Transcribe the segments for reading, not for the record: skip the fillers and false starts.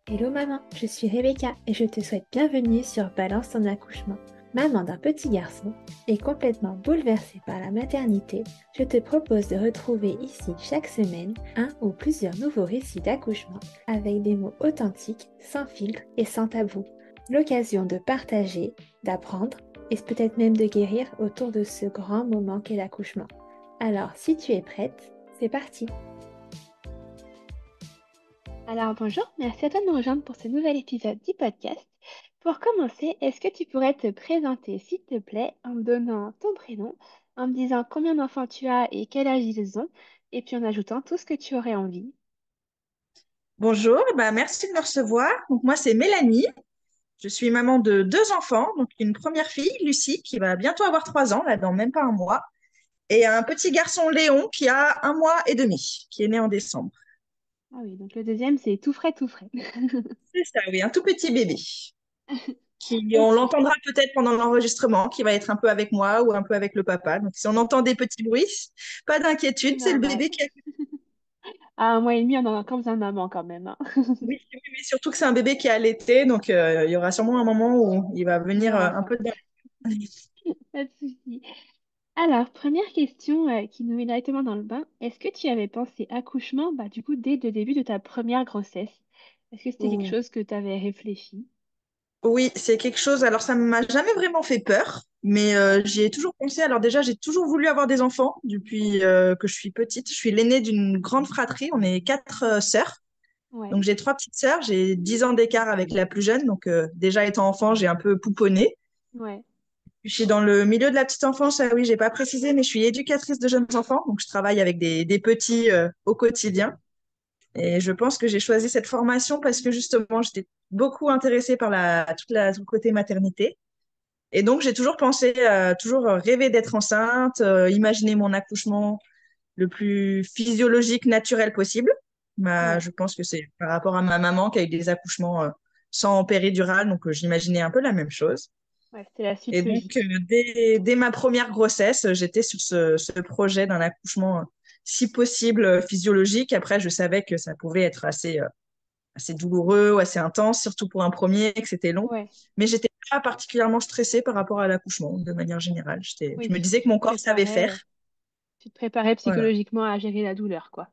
Hello maman, je suis Rebecca et je te souhaite bienvenue sur Balance ton accouchement. Maman d'un petit garçon et complètement bouleversée par la maternité, je te propose de retrouver ici chaque semaine un ou plusieurs nouveaux récits d'accouchement avec des mots authentiques, sans filtre et sans tabou. L'occasion de partager, d'apprendre et peut-être même de guérir autour de ce grand moment qu'est l'accouchement. Alors si tu es prête, c'est parti! Alors bonjour, merci à toi de nous rejoindre pour ce nouvel épisode du podcast. Pour commencer, est-ce que tu pourrais te présenter, s'il te plaît, en me donnant ton prénom, en me disant combien d'enfants tu as et quel âge ils ont, et puis en ajoutant tout ce que tu aurais envie. Bonjour, merci de me recevoir. Donc moi, c'est Mélanie. Je suis maman de deux enfants. Donc une première fille, Lucie, qui va bientôt avoir 3 ans, là, dans même pas un mois. Et un petit garçon, Léon, qui a 1 mois et demi, qui est né en décembre. Ah oui, donc le deuxième, c'est tout frais, tout frais. C'est ça, oui, un tout petit bébé. On Ok, l'entendra peut-être pendant l'enregistrement, qui va être un peu avec moi ou un peu avec le papa. Donc si on entend des petits bruits, pas d'inquiétude, c'est c'est le normal. bébé qui a... À un mois et demi, on en a encore besoin de maman quand même, hein. Oui, oui, oui, surtout que c'est un bébé qui est allaité. Donc il y aura sûrement un moment où il va Il venir aura un faim. peu... Pas de souci. Alors, première question qui nous met directement dans le bain. Est-ce que tu avais pensé accouchement, bah, du coup, dès le début de ta première grossesse? Est-ce que c'était quelque dans- chose que tu avais réfléchi? Oui, c'est quelque chose. Alors, ça m'a jamais vraiment fait peur, mais j'y ai toujours pensé. Alors déjà, j'ai toujours voulu avoir des enfants depuis que je suis petite. Je suis l'aînée d'une grande fratrie. On est quatre sœurs. Ouais, Donc, j'ai trois petites sœurs. J'ai 10 ans d'écart avec la plus jeune. Donc, déjà étant enfant, j'ai un peu pouponné. ouais, Je suis dans le milieu de la petite enfance. Ah oui, j'ai pas précisé, mais je suis éducatrice de jeunes enfants. Donc, je travaille avec des petits au quotidien. Et je pense que j'ai choisi cette formation parce que justement, j'étais beaucoup intéressée par tout le côté maternité. Et donc, j'ai toujours pensé, toujours rêvé d'être enceinte, imaginer mon accouchement le plus physiologique, naturel possible. ouais, Je pense que c'est par rapport à ma maman qui a eu des accouchements sans péridurale, donc j'imaginais un peu la même chose. ouais, c'était la suite Et donc, logique. dès ma première grossesse, j'étais sur ce projet d'un accouchement, si possible, physiologique. Après, je savais que ça pouvait être assez douloureux ou assez intense, surtout pour un premier, que c'était long. Ouais, Mais j'étais pas particulièrement stressée par rapport à l'accouchement, de manière générale. oui, Je me disais que mon corps savait faire. tu te préparais Voilà. psychologiquement à gérer la douleur, quoi.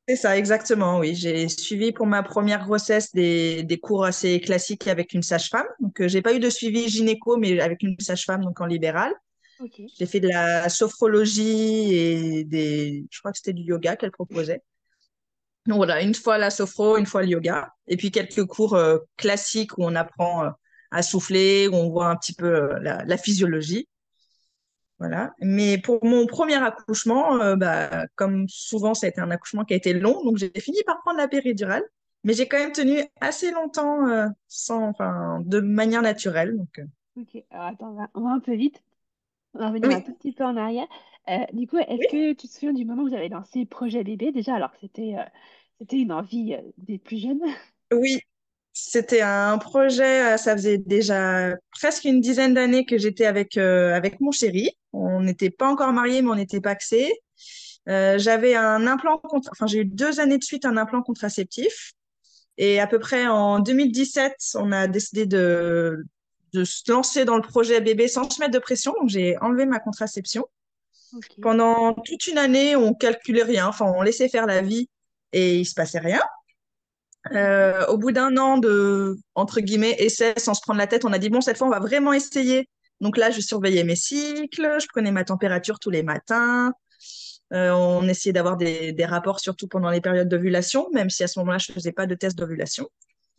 C'est ça, exactement, oui. J'ai suivi pour ma première grossesse des cours assez classiques avec une sage-femme. Donc, j'ai pas eu de suivi gynéco, mais avec une sage-femme, donc en libéral. Ok, J'ai fait de la sophrologie et je crois que c'était du yoga qu'elle proposait. Donc voilà, une fois la sophro, une fois le yoga. Et puis quelques cours classiques où on apprend à souffler, où on voit un petit peu la physiologie. Voilà. Mais pour mon premier accouchement, comme souvent, ça a été un accouchement qui a été long, donc j'ai fini par prendre la péridurale. Mais j'ai quand même tenu assez longtemps enfin, de manière naturelle. Donc, ok. Alors attends, on va un peu vite. On va revenir un oui, tout petit peu en arrière. Du coup, est-ce oui, que tu te souviens du moment où vous avez lancé Projet Bébé déjà, alors que c'était une envie des plus jeunes? oui. C'était un projet, ça faisait déjà presque une dizaine d'années que j'étais avec mon chéri. On n'était pas encore mariés, mais on était pacsés. J'avais un enfin, j'ai eu 2 années de suite un implant contraceptif. Et à peu près en 2017, on a décidé de se lancer dans le projet bébé sans se mettre de pression. Donc, j'ai enlevé ma contraception. Ok, Pendant toute une année, on calculait rien. Enfin, on laissait faire la vie et il se passait rien. ok. Au bout d'un an de, entre guillemets, essai sans se prendre la tête, on a dit, bon, cette fois, on va vraiment essayer. Donc là, je surveillais mes cycles, je prenais ma température tous les matins. On essayait d'avoir des rapports, surtout pendant les périodes d'ovulation, même si à ce moment-là, je faisais pas de test d'ovulation.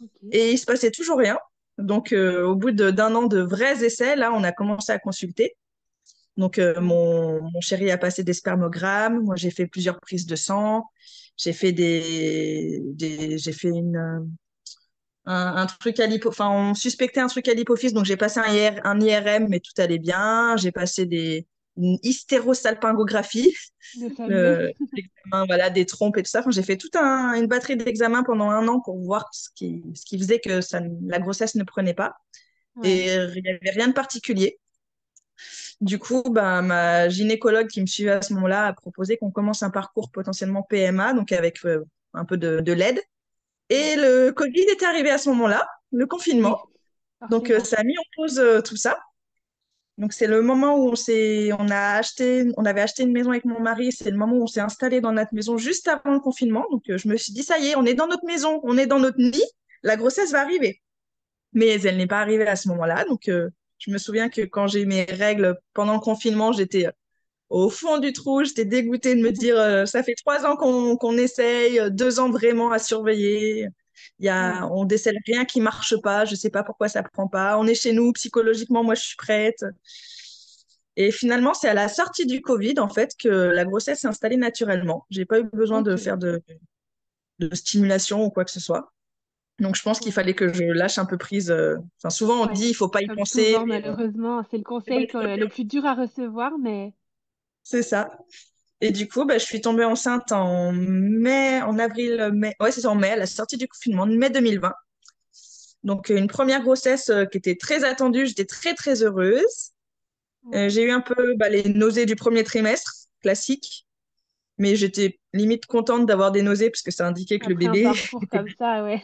Ok. Et il se passait toujours rien. Donc, au bout d'un an de vrais essais, là, on a commencé à consulter. Donc, Ouais. mon chéri a passé des spermogrammes. Moi, j'ai fait plusieurs prises de sang. J'ai fait j'ai fait un truc enfin, on suspectait un truc à l'hypophyse, donc j'ai passé un IRM, mais tout allait bien. J'ai passé une hystérosalpingographie, Le fameux. l'examen, voilà, des trompes et tout ça. Enfin, j'ai fait une batterie d'examens pendant un an pour voir ce qui faisait que la grossesse ne prenait pas. Ouais. Et il n'y avait rien de particulier. Du coup, ma gynécologue qui me suivait à ce moment-là a proposé qu'on commence un parcours potentiellement PMA, donc avec un peu de l'aide. Ouais. Et le Covid était arrivé à ce moment-là, le confinement. Oui, Donc, forcément. ça a mis en pause tout ça. Donc, c'est le moment où on avait acheté une maison avec mon mari. C'est le moment où on s'est installé dans notre maison juste avant le confinement. Donc, je me suis dit, ça y est, on est dans notre maison, on est dans notre nid. La grossesse va arriver. Mais elle n'est pas arrivée à ce moment-là. Donc, je me souviens que quand j'ai eu mes règles pendant le confinement, j'étais au fond du trou. J'étais dégoûtée de me dire, ça fait 3 ans qu'on essaye, 2 ans vraiment à surveiller. Ouais. On décèle rien qui marche pas. Je sais pas pourquoi ça prend pas. On est chez nous psychologiquement. Moi, je suis prête. Et finalement, c'est à la sortie du Covid, en fait, que la grossesse s'est installée naturellement. J'ai pas eu besoin de Ok. faire de stimulation ou quoi que ce soit. Donc, je pense qu'il Ouais. fallait que je lâche un peu prise. Enfin, souvent, on Ouais. dit, il faut pas y Comme penser, souvent, mais malheureusement, c'est le c'est pas conseil le trop le bien. plus dur à recevoir, mais C'est ça. Et du coup, bah, je suis tombée enceinte en mai, en avril, mai. Ouais, c'est ça, en mai, à la sortie du confinement, mai 2020. Donc, une première grossesse qui était très attendue. J'étais très, très heureuse. ouais. J'ai eu un peu les nausées du premier trimestre, classique. Mais j'étais limite contente d'avoir des nausées parce que ça indiquait que le Après un bébé parcours était comme bien. ça, ouais.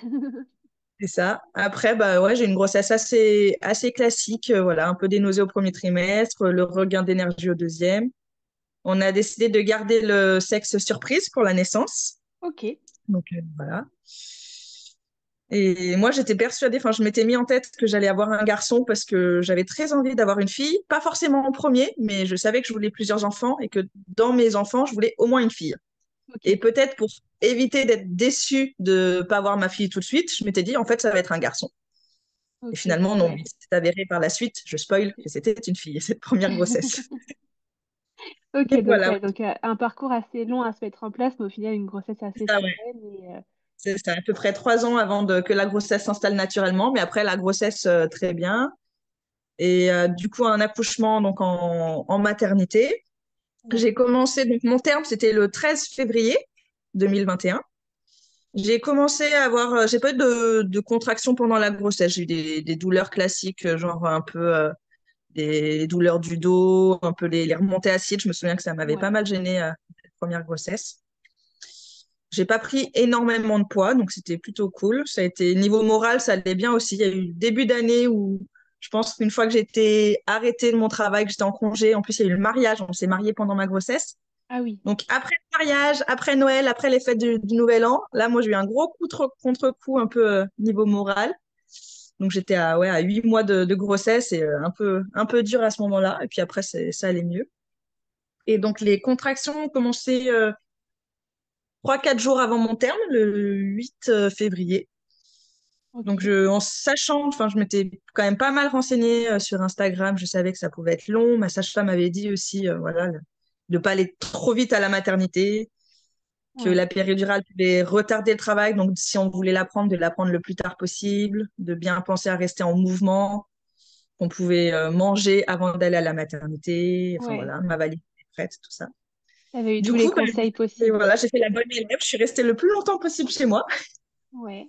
C'est ça. Après, bah ouais, j'ai une grossesse assez classique. Voilà, un peu des nausées au premier trimestre, le regain d'énergie au deuxième. On a décidé de garder le sexe surprise pour la naissance. Ok. Donc voilà. Et moi, j'étais persuadée, enfin, je m'étais mis en tête que j'allais avoir un garçon parce que j'avais très envie d'avoir une fille. Pas forcément en premier, mais je savais que je voulais plusieurs enfants et que dans mes enfants, je voulais au moins une fille. Et Ok. peut-être pour éviter d'être déçue de ne pas avoir ma fille tout de suite, je m'étais dit, en fait, ça va être un garçon. Et Ok. finalement, non, Ouais. il s'est avéré par la suite, je spoil, que c'était une fille, cette première grossesse. Ok, Et donc voilà, ouais, donc un parcours assez long à se mettre en place, mais au final une grossesse c'est assez ça, ouais. sereine et C'est à peu près 3 ans avant que la grossesse s'installe naturellement, mais après la grossesse, très bien. Et du coup, un accouchement donc en maternité. ouais. J'ai commencé, donc mon terme, c'était le 13 février 2021. J'ai commencé à avoir, j'ai pas eu de contractions pendant la grossesse. J'ai eu des douleurs classiques, genre un peu des douleurs du dos, un peu les remontées acides. Je me souviens que ça m'avait pas Ouais. mal gênée cette première grossesse. J'ai pas pris énormément de poids, donc c'était plutôt cool. Ça a été niveau moral, ça allait bien aussi. Il y a eu le début d'année où je pense qu'une fois que j'ai été arrêtée de mon travail, que j'étais en congé, en plus il y a eu le mariage, on s'est mariés pendant ma grossesse. Ah oui. Donc après le mariage, après Noël, après les fêtes du Nouvel An, là moi j'ai eu un gros contre-coup un peu niveau moral. Donc j'étais à 8 mois de grossesse et un peu dur à ce moment-là. Et puis après ça allait mieux. Et donc les contractions ont commencé 3-4 jours avant mon terme, le 8 février. Donc, Ok. en sachant, enfin, je m'étais quand même pas mal renseignée sur Instagram. Je savais que ça pouvait être long. Ma sage-femme avait dit aussi, voilà, de pas aller trop vite à la maternité, que Ouais. la péridurale pouvait retarder le travail. Donc, si on voulait l'apprendre, de l'apprendre le plus tard possible, de bien penser à rester en mouvement, qu'on pouvait manger avant d'aller à la maternité. Enfin, Ouais. voilà, ma valise était prête, tout ça. T'avais eu Du tous les coup, conseils et possibles. voilà, j'ai fait la bonne élève. Je suis restée le plus longtemps possible chez moi. Ouais.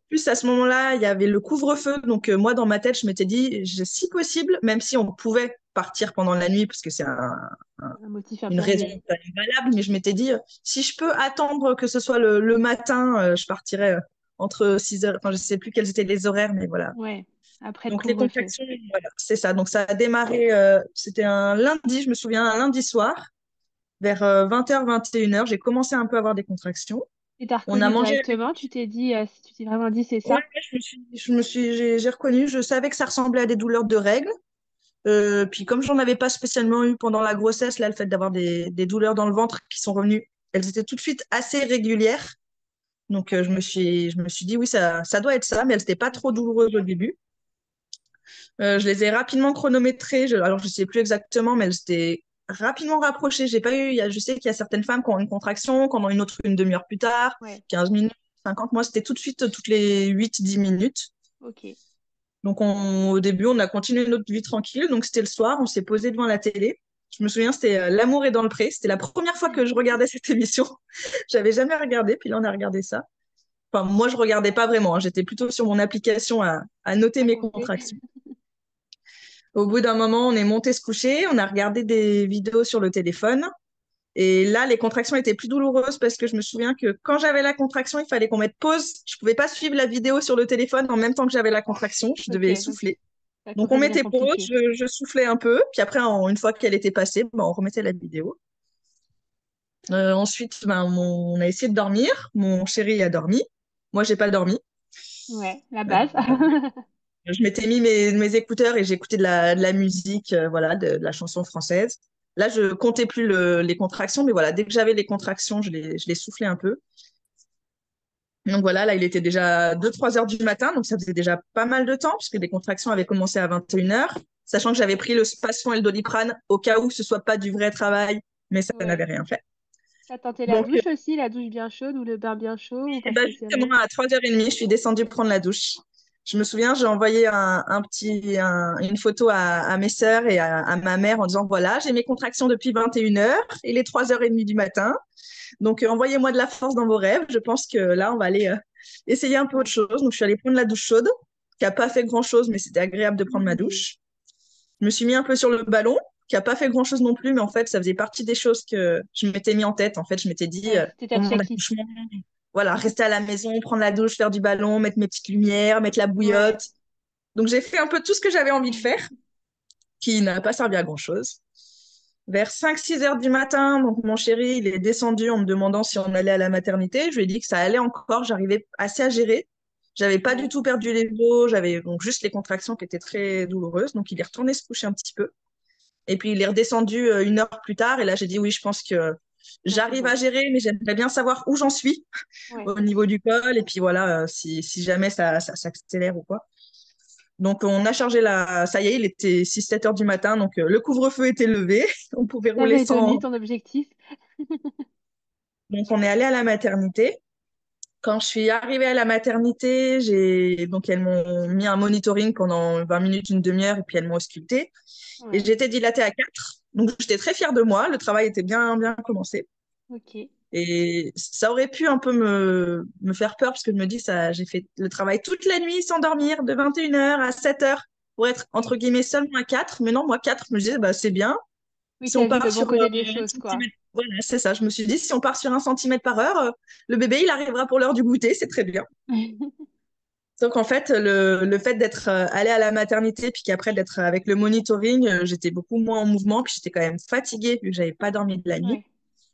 Plus à ce moment-là, il y avait le couvre-feu. Donc, moi, dans ma tête, je m'étais dit, si possible, même si on pouvait partir pendant la nuit, parce que c'est Un motif une raison impérieux. pas valable, mais je m'étais dit, si je peux attendre que ce soit le matin, je partirais entre 6 heures. Enfin, je sais plus quels étaient les horaires, mais voilà. Ouais. Après le Donc, les couvre-feu. contractions, voilà, c'est ça. Donc, ça a démarré, c'était un lundi, je me souviens, un lundi soir, vers 20h, 21h. J'ai commencé un peu à avoir des contractions. Et t'as On a reconnu mangé. directement, tu t'es dit, tu t'es vraiment dit c'est Ouais, ça? j'ai reconnu, je savais que ça ressemblait à des douleurs de règles. Puis comme j'en avais pas spécialement eu pendant la grossesse, là, le fait d'avoir des douleurs dans le ventre qui sont revenues, elles étaient tout de suite assez régulières. Donc je me suis dit oui, ça doit être ça, mais elles n'étaient pas trop Ok. douloureuses au début. Je les ai rapidement chronométrées. Alors je sais plus exactement, mais elles étaient rapidement rapprochées. J'ai pas eu, je sais qu'il y a certaines femmes qui ont une contraction, qui en ont une autre une demi-heure plus tard, Ouais. 15 minutes, 50. Moi, c'était tout de suite toutes les 8-10 minutes. Ok. Donc, au début, on a continué notre vie tranquille. Donc, c'était le soir, on s'est posé devant la télé. Je me souviens, c'était L'amour est dans le pré. C'était la première fois que je regardais cette émission. J'avais jamais regardé, puis là, on a regardé ça. Enfin, moi, je regardais pas vraiment, hein. J'étais plutôt sur mon application à noter À mes compter. contractions. Au bout d'un moment, on est monté se coucher, on a regardé des vidéos sur le téléphone. Et là, les contractions étaient plus douloureuses parce que je me souviens que quand j'avais la contraction, il fallait qu'on mette pause. Je pouvais pas suivre la vidéo sur le téléphone en même temps que j'avais la contraction. Je Ok, devais donc souffler. ça Donc, on commence à devenir mettait pause, compliqué. je soufflais un peu. Puis après, une fois qu'elle était passée, ben, on remettait la vidéo. Ensuite, ben, on a essayé de dormir. Mon chéri a dormi. Moi, j'ai pas dormi. Ouais, la Euh, base. je m'étais mis mes écouteurs et j'écoutais de la musique, voilà, de la chanson française. Là, je comptais plus les contractions, mais voilà, dès que j'avais les contractions, je les soufflais un peu. Donc voilà, là, il était déjà 2-3 heures du matin, donc ça faisait déjà pas mal de temps, puisque les contractions avaient commencé à 21 heures, sachant que j'avais pris le Spasfon et le Doliprane au cas où ce soit pas du vrai travail, mais ça Ouais. n'avait rien fait. T'as tenté la Donc, douche aussi, la douche bien chaude ou le bain bien chaud ou pas bah, justement, spécialement? à 3h30, je suis descendue prendre la douche. Je me souviens, j'ai envoyé une photo à mes sœurs et à ma mère en disant, voilà, j'ai mes contractions depuis 21 heures, il est 3h30 du matin. Donc, envoyez-moi de la force dans vos rêves. Je pense que là, on va aller essayer un peu autre Ouais. chose. Donc, je suis allée prendre la douche chaude, qui n'a pas fait grand-chose, mais c'était agréable de prendre ma douche. Je me suis mis un peu sur le ballon, qui n'a pas fait grand-chose non plus, mais en fait, ça faisait partie des choses que je m'étais mis en tête. En fait, je m'étais dit, Ouais, c'était au ta moment checklist. d'accouchement, voilà, rester à la maison, prendre la douche, faire du ballon, mettre mes petites lumières, mettre la Ouais. bouillotte. Donc, j'ai fait un peu tout ce que j'avais envie de faire, qui n'a pas servi à grand-chose. Vers 5-6 heures du matin, donc mon chéri, il est descendu en me demandant si on allait à la maternité. Je lui ai dit que ça allait encore, j'arrivais assez à gérer. J'avais pas du Ouais. tout perdu les os, j'avais donc juste les contractions qui étaient très douloureuses. Donc il est retourné se coucher un petit peu. Et puis il est redescendu 1 heure plus tard. Et là, j'ai dit oui, je pense que Là, c'est j'arrive à bon. gérer, mais j'aimerais bien savoir où j'en suis Ouais. au niveau du col. Et puis voilà, si jamais ça s'accélère ou quoi. Donc, on a chargé ça y est, il était 6-7 heures du matin, donc le couvre-feu était levé, on pouvait rouler T'avais sans. tenu ton objectif. Donc, on est allé à la maternité. Quand je suis arrivée à la maternité, donc elles m'ont mis un monitoring pendant 20 minutes, une demi-heure, et puis elles m'ont auscultée. Et Ouais. j'étais dilatée à 4. Donc, j'étais très fière de moi. Le travail était bien, bien commencé. Ok. Et ça aurait pu un peu me faire peur, parce que je me dis, j'ai fait le travail toute la nuit sans dormir, de 21 heures à 7 heures, pour être, entre guillemets, seulement à 4. Mais non, moi, 4, je me disais, bah, c'est bien. Oui, Si on t'as vu part le bon sur côté des 1 choses, quoi. centimètre, voilà, c'est ça. Je me suis dit, si on part sur 1 centimètre par heure, le bébé, il arrivera pour l'heure du goûter, c'est très bien. Donc, en fait, le fait d'être allée à la maternité, puis qu'après d'être avec le monitoring, j'étais beaucoup moins en mouvement, puis j'étais quand même fatiguée, vu que j'avais pas dormi de la nuit. Ouais.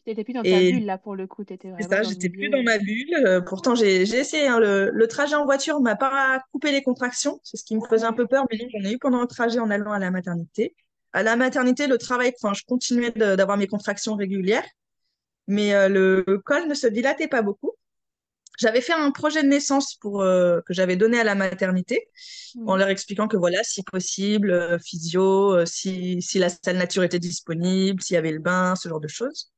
T'étais plus dans ta Et bulle, là, pour le coup. T'étais c'est vraiment ça, dans le j'étais plus milieu. dans ma bulle. Pourtant, j'ai essayé, hein, le trajet en voiture m'a pas coupé les contractions. C'est ce qui me faisait un Ouais. peu peur, mais non, j'en ai eu pendant le trajet en allant à la maternité. À la maternité, le travail, enfin, je continuais d'avoir mes contractions régulières, mais le col ne se dilatait pas beaucoup. J'avais fait un projet de naissance que j'avais donné à la maternité, en Ouais. leur expliquant que voilà, si possible, physio, si la salle nature était disponible, s'il y avait le bain, ce genre de choses.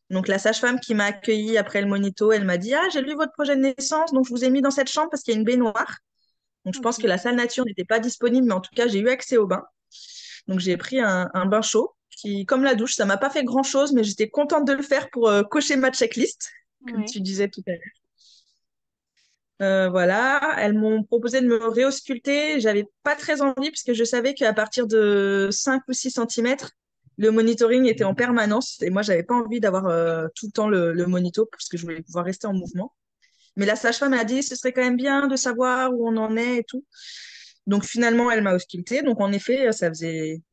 Donc, la sage-femme qui m'a accueillie après le monito, elle m'a dit, ah, j'ai lu votre projet de naissance, donc je vous ai mis dans cette chambre parce qu'il y a une baignoire. Donc, je pense que Ok. la salle nature n'était pas disponible, mais en tout cas, j'ai eu accès au bain. Donc, j'ai pris un bain chaud qui, comme la douche, ça m'a pas fait grand-chose, mais j'étais contente de le faire pour cocher ma checklist, comme Ouais. tu disais tout à l'heure. Voilà, elles m'ont proposé de me réausculter. J'avais pas très envie puisque je savais qu'à partir de 5 ou 6 centimètres, le monitoring était en permanence et moi, j'avais pas envie d'avoir tout le temps le monito parce que je voulais pouvoir rester en mouvement. Mais la sage-femme a dit ce serait quand même bien de savoir où on en est et tout. Donc finalement, elle m'a ausculté. Donc en effet,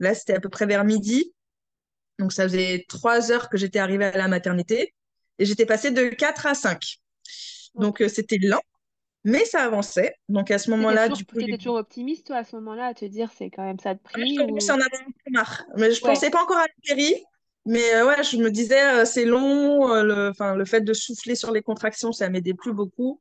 là, c'était à peu près vers midi. Donc ça faisait 3 heures que j'étais arrivée à la maternité et j'étais passée de 4 à 5. Donc Ok. c'était lent. Mais ça avançait. Donc à ce moment-là, du coup, T'étais toujours optimiste, toi, à ce moment-là, à te dire c'est quand même ça de je prix commençais à ou... en avoir un peu marre. Mais je Ouais. pensais pas encore à la péri. Mais ouais, je me disais, c'est long. Enfin, le fait de souffler sur les contractions, ça m'aidait plus beaucoup.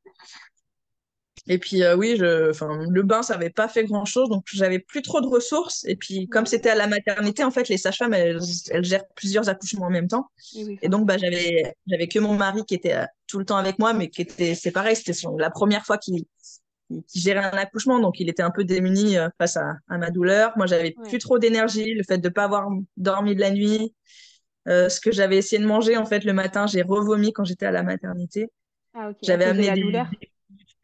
Et puis oui, enfin, le bain, ça n'avait pas fait grand-chose. Donc j'avais plus trop de ressources. Et puis comme Ouais. c'était à la maternité, en fait, les sages-femmes, elles gèrent plusieurs accouchements en même temps. Et oui, Et donc, bah, forcément. j'avais que mon mari qui était tout le temps avec moi, mais c'est pareil, c'était la première fois qu'il gérait un accouchement, donc il était un peu démuni face à ma douleur. Moi, j'avais plus Ouais. trop d'énergie, le fait de ne pas avoir dormi de la nuit, ce que j'avais essayé de manger, en fait, le matin, j'ai revomi quand j'étais à la maternité. Ah, ok. À J'avais cause de amené la douleur?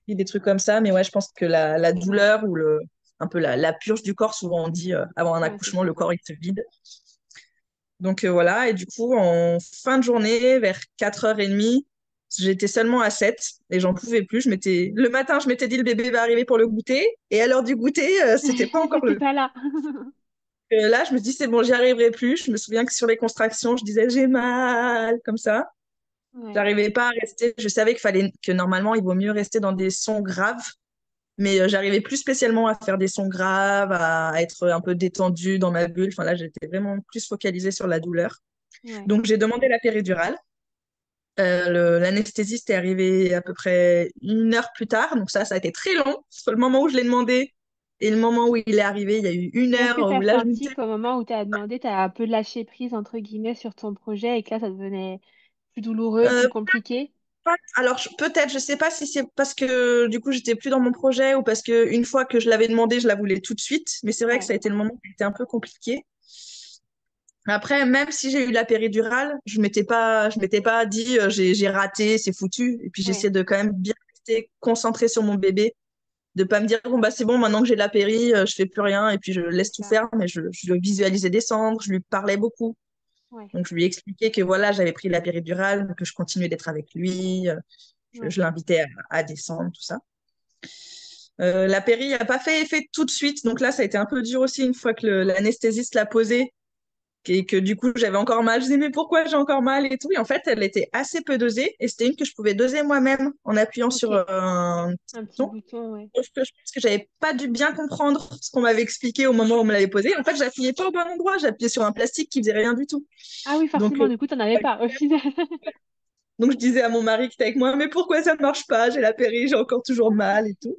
des trucs comme ça, mais ouais, je pense que la Ouais. douleur ou un peu la purge du corps, souvent on dit avant un Ouais, c'est accouchement, ça. le corps il se vide. Donc voilà, et du coup, en fin de journée, vers 4h30, j'étais seulement à 7 et j'en pouvais plus. Le matin, je m'étais dit le bébé va arriver pour le goûter, et à l'heure du goûter, c'était pas encore T'es pas là. là, je me dis c'est bon, j'y arriverai plus. Je me souviens que sur les contractions, je disais j'ai mal, comme ça. Ouais, J'arrivais pas à rester. Je savais que normalement, il vaut mieux rester dans des sons graves, mais j'arrivais plus spécialement à faire des sons graves, à être un peu détendue dans ma bulle. Enfin là, j'étais vraiment plus focalisée sur la douleur. ouais. Donc j'ai demandé la péridurale. L'anesthésiste est arrivé à peu près 1 heure plus tard, donc ça a été très long. Entre le moment où je l'ai demandé et le moment où il est arrivé, il y a eu une Et est-ce que heure tu où as là, je me senti disais, qu'au moment où tu as demandé, tu as un peu lâché prise, entre guillemets, sur ton projet et que là, ça devenait plus douloureux, plus euh, compliqué? alors peut-être, je sais pas si c'est parce que du coup j'étais plus dans mon projet ou parce que une fois que je l'avais demandé, je la voulais tout de suite. Mais c'est vrai que Ouais, ça a été le moment qui était un peu compliqué. Après, même si j'ai eu la péridurale, je m'étais pas dit j'ai raté, c'est foutu. Et puis ouais, j'essaie de quand même bien rester concentrée sur mon bébé, de pas me dire bon bah c'est bon maintenant que j'ai la péri, je fais plus rien et puis je laisse c'est tout ça. faire. Mais je le visualisais descendre, je lui parlais beaucoup. Ouais, Donc je lui expliquais que voilà j'avais pris la péridurale, que je continuais d'être avec lui, ouais. je l'invitais à descendre tout ça. La péri n'a pas fait effet tout de suite, donc là ça a été un peu dur aussi une fois que l'anesthésiste l'a posée et que du coup j'avais encore mal. Je disais mais pourquoi j'ai encore mal et tout. Et en fait elle était assez peu dosée et c'était une que je pouvais doser moi-même en appuyant Ok, sur un petit un petit bouton. bouton, ouais. Sauf que je pense que j'avais pas dû bien comprendre ce qu'on m'avait expliqué au moment où on me l'avait posé. En fait, j'appuyais pas au bon endroit, j'appuyais sur un plastique qui faisait rien du tout. Ah oui, Donc, forcément, du coup, t'en avais pas au final. donc je disais à mon mari qui était avec moi, mais pourquoi ça ne marche pas? J'ai la péri, j'ai encore toujours mal et tout.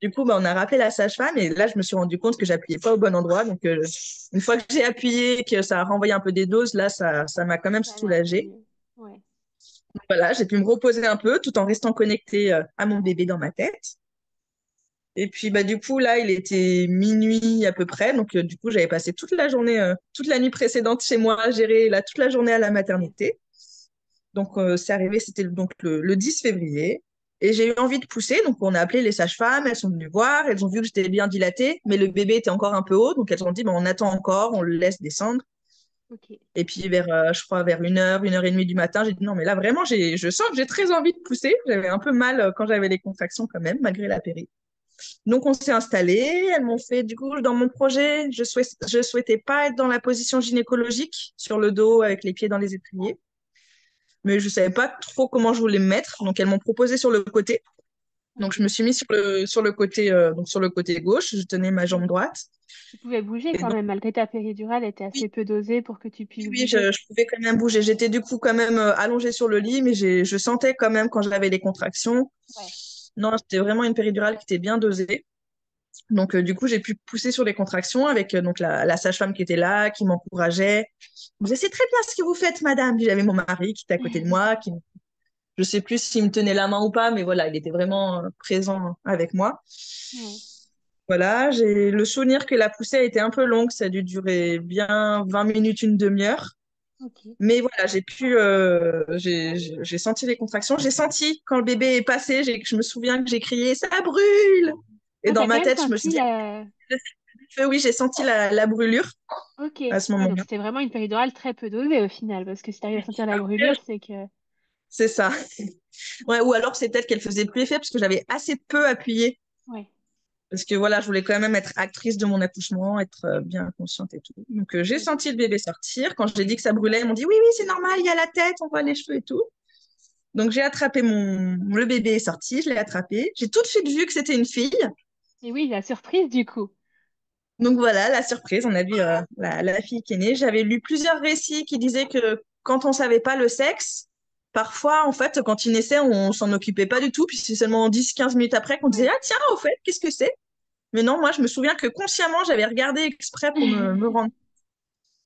Du coup, bah, on a rappelé la sage-femme et là, je me suis rendu compte que j'appuyais pas au bon endroit. Donc, une fois que j'ai appuyé et que ça a renvoyé un peu des doses, là, ça m'a quand même Ça allait un peu soulagée. mieux. Ouais. Voilà, j'ai pu me reposer un peu tout en restant connectée à mon bébé dans ma tête. Et puis, bah, du coup, là, il était minuit à peu près. Donc, du coup, j'avais passé toute la journée, toute la nuit précédente chez moi à gérer là, toute la journée à la Ouais. maternité. Donc, c'est arrivé, c'était donc le 10 février. Et j'ai eu envie de pousser. Donc, on a appelé les sages-femmes. Elles sont venues voir. Elles ont vu que j'étais bien dilatée. Mais le bébé était encore un peu haut. Donc, elles ont dit, bah, on attend encore. On le laisse descendre. Ok. Et puis, je crois, vers 1h, 1h30 du matin, j'ai dit, non, mais là, vraiment, je sens que j'ai très envie de pousser. J'avais un peu mal quand j'avais les contractions quand même, malgré la péri. Donc, on s'est installé. Elles m'ont fait, du coup, dans mon projet, je souhaitais pas être dans la position gynécologique, sur le dos, avec les pieds dans les étriers. Mais je savais pas trop comment je voulais me mettre. Donc, elles m'ont proposé sur le côté. Donc, je Ok. me suis mise sur le côté, donc sur le côté gauche. Je tenais ma jambe Oui. droite. Tu pouvais bouger Et quand donc, même, malgré ta péridurale était oui, assez peu dosée pour que tu oui, puisses oui, bouger. je pouvais quand même bouger. J'étais du coup quand même allongée sur le lit, mais je sentais quand même quand j'avais les contractions. Ouais. Non, c'était vraiment une péridurale qui était bien dosée. Donc, du coup, j'ai pu pousser sur les contractions avec donc la sage-femme qui était là, qui m'encourageait. Vous savez, c'est très bien ce que vous faites, madame. Puis j'avais mon mari qui était à côté de moi, je sais plus s'il me tenait la main ou pas, mais voilà, il était vraiment présent avec moi. Ouais. Voilà, j'ai le souvenir que la poussée a été un peu longue, ça a dû durer bien 20 minutes, une demi-heure. Ok. Mais voilà, j'ai senti les contractions. J'ai senti quand le bébé est passé, je me souviens que j'ai crié, ça brûle! Et Ah, dans t'as quand ma même tête, je me suis senti dit, la... oui, j'ai senti la brûlure Ok. à ce Ouais, donc moment-là. c'était vraiment une péridurale très peu dosée au final, parce que si t'arrives à sentir la brûlure, c'est que... C'est ça. Ouais, ou alors c'est peut-être qu'elle faisait plus effet parce que j'avais assez peu appuyé. Ouais. Parce que voilà, je voulais quand même être actrice de mon accouchement, être bien consciente et tout. Donc j'ai Ouais. senti le bébé sortir. Quand j'ai dit que ça brûlait, ils m'ont dit oui, oui, c'est normal, il y a la tête, on voit les cheveux et tout. Donc j'ai attrapé le bébé est sorti, je l'ai attrapé. J'ai tout de suite vu que c'était une fille. Et oui, la surprise du coup. Donc voilà, la surprise, on a vu la fille qui est née. J'avais lu plusieurs récits qui disaient que quand on savait pas le sexe, parfois, en fait, quand il naissait, on s'en occupait pas du tout. Puis c'est seulement 10, 15 minutes après qu'on disait, Ouais. ah tiens, au fait, qu'est-ce que c'est? Mais non, moi, je me souviens que consciemment, j'avais regardé exprès pour me rendre.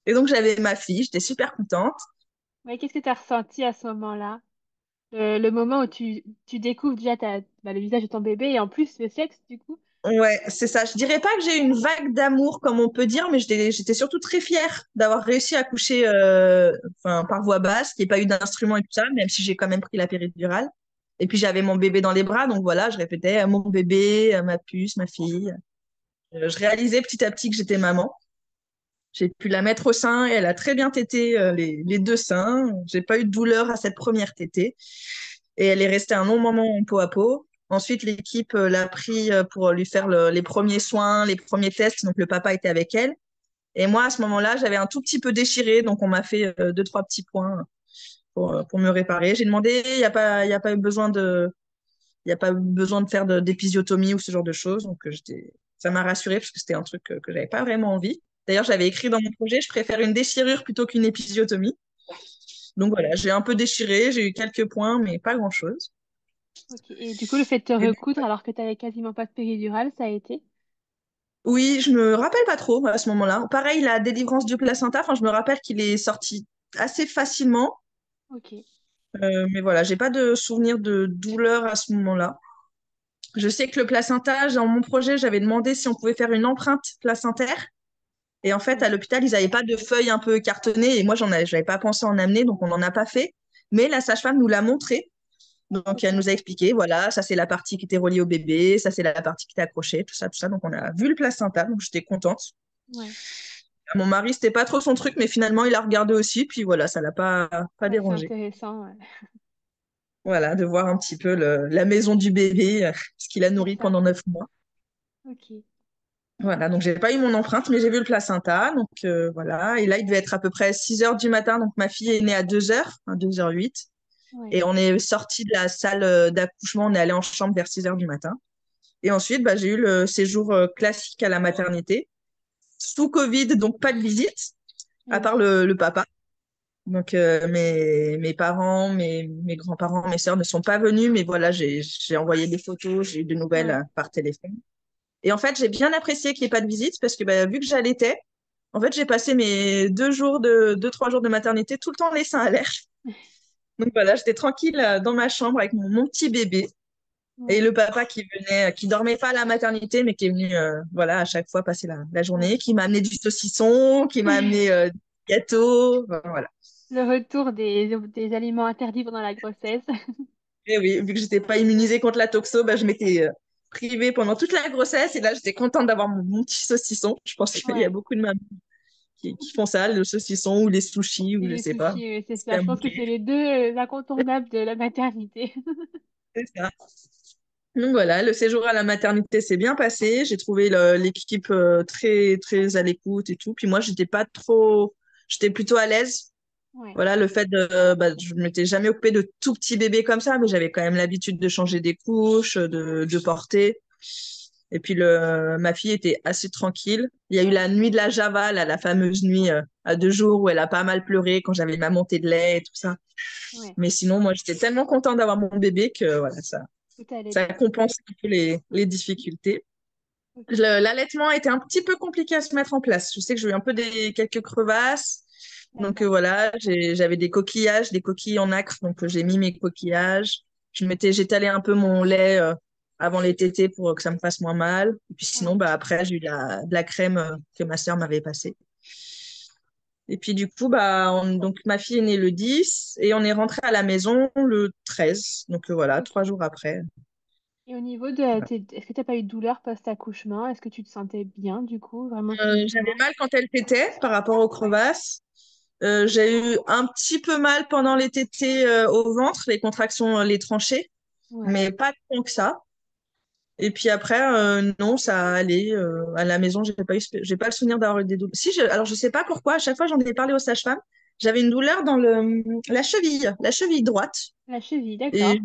Et donc, j'avais ma fille, j'étais super contente. Ouais, qu'est-ce que tu as ressenti à ce moment-là? Le moment où tu découvres déjà le visage de ton bébé et en plus le sexe, du coup. Ouais, c'est ça. Je dirais pas que j'ai eu une vague d'amour, comme on peut dire, mais j'étais surtout très fière d'avoir réussi à coucher enfin, par voie basse, qu'il n'y ait pas eu d'instrument et tout ça, même si j'ai quand même pris la péridurale. Et puis, j'avais mon bébé dans les bras, donc voilà, je répétais mon bébé, ma puce, ma fille. Je réalisais petit à petit que j'étais maman. J'ai pu la mettre au sein et elle a très bien tété les deux seins. J'ai pas eu de douleur à cette première tétée. Et elle est restée un long moment en peau à peau. Ensuite, l'équipe l'a pris pour lui faire les premiers soins, les premiers tests. Donc, le papa était avec elle. Et moi, à ce moment-là, j'avais un tout petit peu déchiré. Donc, on m'a fait deux, trois petits points pour me réparer. J'ai demandé, il y a pas eu besoin il y a pas eu besoin de faire d'épisiotomie ou ce genre de choses. Donc, ça m'a rassurée parce que c'était un truc que j'avais pas vraiment envie. D'ailleurs, j'avais écrit dans mon projet, je préfère une déchirure plutôt qu'une épisiotomie. Donc voilà, j'ai un peu déchiré, j'ai eu quelques points, mais pas grand-chose. Ok. Et du coup, le fait de te Et recoudre alors que tu n'avais quasiment pas de péridurale, ça a été? oui, je me rappelle pas trop à ce moment-là. Pareil, la délivrance du placenta, enfin, je me rappelle qu'il est sorti assez facilement. Ok. Mais voilà, j'ai pas de souvenir de douleur à ce moment-là. Je sais que le placenta, dans mon projet, j'avais demandé si on pouvait faire une empreinte placentaire. Et en fait, à Ouais. l'hôpital, ils n'avaient pas de feuilles un peu cartonnées. Et moi, j'avais pas pensé en amener, donc on n'en a pas fait. Mais la sage-femme nous l'a montré. Donc, elle Ok. nous a expliqué, voilà, ça c'est la partie qui était reliée au bébé, ça c'est la partie qui était accrochée, tout ça, tout ça. Donc, on a vu le placenta, donc j'étais contente. Ouais. Mon mari, c'était pas trop son truc, mais finalement, il a regardé aussi, puis voilà, ça l'a pas Ouais, c'est dérangé. intéressant. Ouais. Voilà, de voir un petit peu la maison du bébé, ce qu'il a C'est nourri ça. pendant 9 mois. Ok. Voilà, donc j'ai pas eu mon empreinte, mais j'ai vu le placenta, donc voilà. Et là, il devait être à peu près 6 heures du matin, donc ma fille est née à 2 heures, à 2h08. Ouais. Et on est sorti de la salle d'accouchement, on est allé en chambre vers 6 heures du matin. Et ensuite, bah, j'ai eu le séjour classique à la maternité, sous Covid, donc pas de visite, à Oui. part le papa. Donc mes parents, mes grands-parents, mes sœurs ne sont pas venus, mais voilà, j'ai envoyé des photos, j'ai eu de nouvelles Ouais. par téléphone. Et en fait, j'ai bien apprécié qu'il n'y ait pas de visite parce que bah, vu que j'allaitais, en fait, j'ai passé mes 2 jours deux, 3 jours de maternité tout le temps les seins à l'air. Donc voilà, j'étais tranquille dans ma chambre avec mon petit bébé. Et Ouais. le papa qui venait, qui dormait pas à la maternité, mais qui est venu, voilà, à chaque fois passer la Ouais. journée, qui m'a amené du saucisson, qui m'a amené du gâteau, enfin, voilà. Le retour des aliments interdits pendant la grossesse. Et oui, vu que j'étais pas immunisée contre la toxo, bah, je m'étais privée pendant toute la grossesse, et là, j'étais contente d'avoir mon petit saucisson. Je pense qu'il y a Ouais. beaucoup de mamans qui font ça, le saucisson ou les sushis, ou Et je les sais pas, sushis, oui, c'est ce ça. qu'il y a Je pense que manqué. c'est les deux incontournables de la maternité. C'est ça. Donc voilà, le séjour à la maternité s'est bien passé. J'ai trouvé l'équipe très très à l'écoute et tout. Puis moi, j'étais plutôt à l'aise. Ouais. Voilà, le fait bah, je m'étais jamais occupée de tout petits bébés comme ça, mais j'avais quand même l'habitude de changer des couches, de porter. Et puis ma fille était assez tranquille. Il y a eu la nuit de la Java, là, la fameuse nuit à 2 jours où elle a pas mal pleuré quand j'avais ma montée de lait et tout ça. Ouais. Mais sinon, moi, j'étais tellement contente d'avoir mon bébé que voilà, Tout allait ça bien. compense un peu les difficultés. Ok. L'allaitement a été un petit peu compliqué à se mettre en place. Je sais que j'ai eu un peu quelques crevasses. Donc D'accord. voilà, j'avais des coquillages, des coquilles en nacre. Donc j'ai mis mes coquillages. J'étalais un peu mon lait avant les tétés pour que ça me fasse moins mal. Et puis sinon, Ouais. bah, après, j'ai eu de la crème que ma sœur m'avait passée. Et puis du coup, bah, donc ma fille est née le 10 et on est rentré à la maison le 13. Donc voilà, Ok. 3 jours après. Et au niveau Voilà. est-ce que tu n'as pas eu de douleur post-accouchement? Est-ce que tu te sentais bien du coup, vraiment J'avais physiquement? mal quand elle tétait par rapport aux Ouais. crevasses. J'ai eu un petit peu mal pendant les tétés au ventre, les contractions, les tranchées, Ouais. mais pas tant que ça. Et puis après, non, ça allait. À la maison, j'ai pas le souvenir d'avoir eu des douleurs. Si, alors je sais pas pourquoi. À chaque fois, j'en ai parlé aux sages-femmes. J'avais une douleur dans la cheville droite. La cheville, Et d'accord.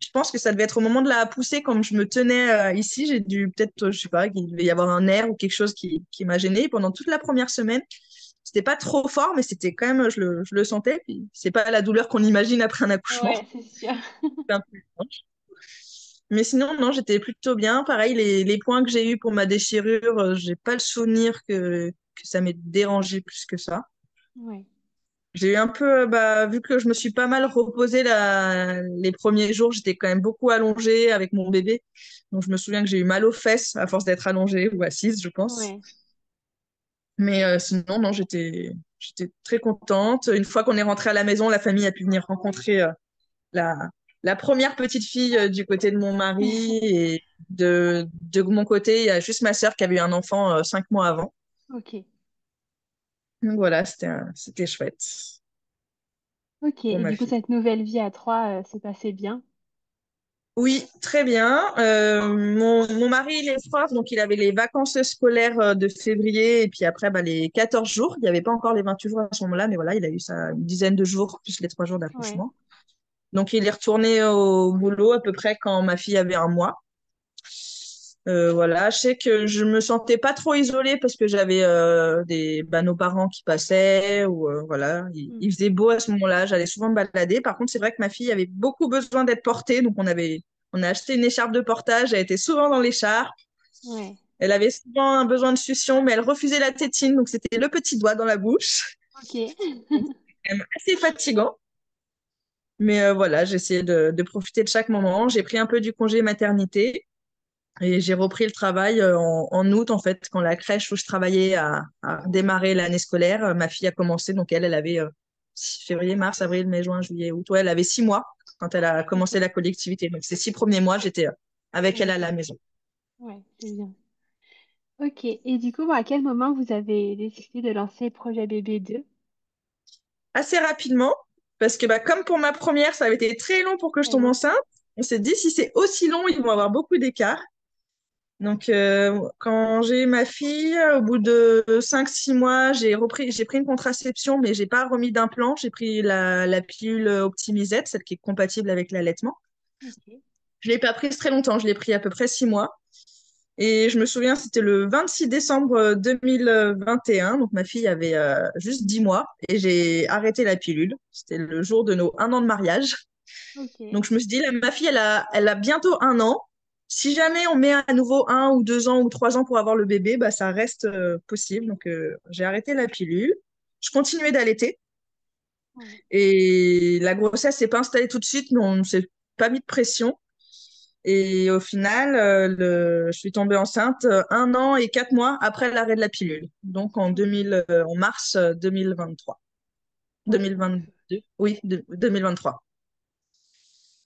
je pense que ça devait être au moment de la poussée, comme je me tenais ici. J'ai dû peut-être, je sais pas, qu'il devait y avoir un nerf ou quelque chose qui m'a gênée. Pendant toute la première semaine, c'était pas trop fort, mais c'était quand même, je le sentais. Puis c'est pas la douleur qu'on imagine après un accouchement. Ouais, c'est sûr. C'est un peu étrange. Mais sinon, non, j'étais plutôt bien. Pareil, les points que j'ai eus pour ma déchirure, j'ai pas le souvenir que ça m'ait dérangé plus que ça. Ouais. J'ai eu un peu, bah, vu que je me suis pas mal reposée les premiers jours, j'étais quand même beaucoup allongée avec mon bébé. Donc je me souviens que j'ai eu mal aux fesses à force d'être allongée ou assise, je pense. Ouais. Mais sinon, non, j'étais très contente. Une fois qu'on est rentré à la maison, la famille a pu venir rencontrer la, la première petite fille du côté de mon mari. Et de mon côté, il y a juste ma sœur qui avait eu un enfant 5 mois avant. Ok. Donc voilà, c'était chouette Ok, pour et ma du coup, fille. cette nouvelle vie à trois s'est passée bien. Oui, très bien. Mon mari, il est prof, donc il avait les vacances scolaires de février et puis après bah, les 14 jours. Il n'y avait pas encore les 28 jours à ce moment-là, mais voilà, il a eu ça une dizaine de jours plus les 3 jours Ouais, d'accouchement. Donc il est retourné au boulot à peu près quand ma fille avait un mois. Voilà, je sais que je me sentais pas trop isolée parce que j'avais nos parents qui passaient ou voilà, mm, il faisait beau à ce moment-là, j'allais souvent me balader. Par contre, c'est vrai que ma fille avait beaucoup besoin d'être portée, donc on a acheté une écharpe de portage, elle était souvent dans l'écharpe. ouais, Elle avait souvent un besoin de succion, mais elle refusait la tétine, donc c'était le petit doigt dans la bouche. ok. Donc c'était quand même assez fatigant. Mais voilà, j'essayais de profiter de chaque moment. J'ai pris un peu du congé maternité. Et j'ai repris le travail en août, en fait, quand la crèche où je travaillais a démarré l'année scolaire. Ma fille a commencé, donc elle avait février, mars, avril, mai, juin, juillet, août. Ouais, elle avait 6 mois quand elle a commencé Ok, la collectivité. Donc ces 6 premiers mois, j'étais avec elle avec à la elle. maison. Ouais, c'est bien. Ok, et du coup, bon, à quel moment vous avez décidé de lancer Projet Bébé 2? Assez rapidement, parce que bah, comme pour ma première, ça avait été très long pour que je Très tombe long. enceinte. On s'est dit, si c'est aussi long, ils vont avoir beaucoup d'écart. Donc, quand j'ai eu ma fille, au bout de 5 6 mois, j'ai pris une contraception, mais j'ai pas remis d'implant. J'ai pris la pilule Optimisette, celle qui est compatible avec l'allaitement. Ok. Je l'ai pas prise très longtemps, je l'ai pris à peu près 6 mois. Et je me souviens, c'était le 26 décembre 2021, donc ma fille avait juste 10 mois, et j'ai arrêté la pilule. C'était le jour de nos 1 an de mariage. Ok. Donc, je me suis dit, là, ma fille, elle a bientôt 1 an. Si jamais on met à nouveau 1 ou 2 ans ou 3 ans pour avoir le bébé, bah, ça reste possible. Donc, j'ai arrêté la pilule. Je continuais d'allaiter. Ouais. Et la grossesse s'est pas installée tout de suite, mais on ne s'est pas mis de pression. Et au final, je suis tombée enceinte 1 an et 4 mois après l'arrêt de la pilule. Donc, en mars 2023. Ouais, donc, 2022, oui, 2023.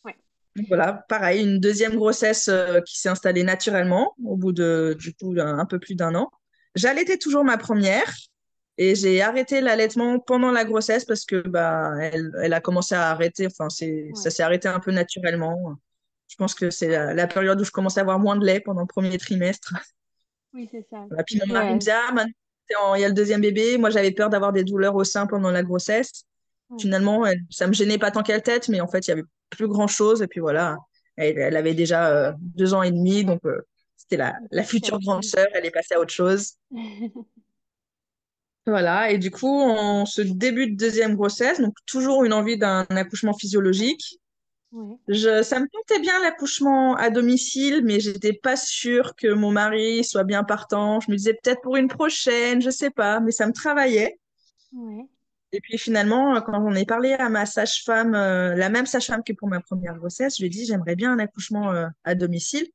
ouais. Donc voilà, pareil, une deuxième grossesse qui s'est installée naturellement au bout de, du coup, un peu plus d'1 an. J'allaitais toujours ma première et j'ai arrêté l'allaitement pendant la grossesse parce que bah, elle a commencé à arrêter, enfin, ça Ouais. s'est arrêté un peu naturellement. Je pense que c'est la période où je commençais à avoir moins de lait pendant le premier trimestre. Oui, c'est ça. Et puis Du mon coup, mari me disait, ah, maintenant, il y a le deuxième bébé. Moi, j'avais peur d'avoir des douleurs au sein pendant la grossesse. ouais. Finalement, ça me gênait pas tant qu'elle tête, mais en fait, il y avait plus grand-chose. Et puis voilà, elle avait déjà 2 ans et demi, donc c'était On la passait à future autre grande chose. sœur. Elle est passée à autre chose. Voilà, et du coup, en ce début de deuxième grossesse, donc toujours une envie d'un accouchement physiologique. Ouais. Ça me tentait bien l'accouchement à domicile, mais j'étais pas sûre que mon mari soit bien partant. Je me disais peut-être pour une prochaine, je sais pas, mais ça me travaillait. Ouais. Et puis finalement, quand j'en ai parlé à ma sage-femme, la même sage-femme que pour ma première grossesse, je lui ai dit j'aimerais bien un accouchement à domicile.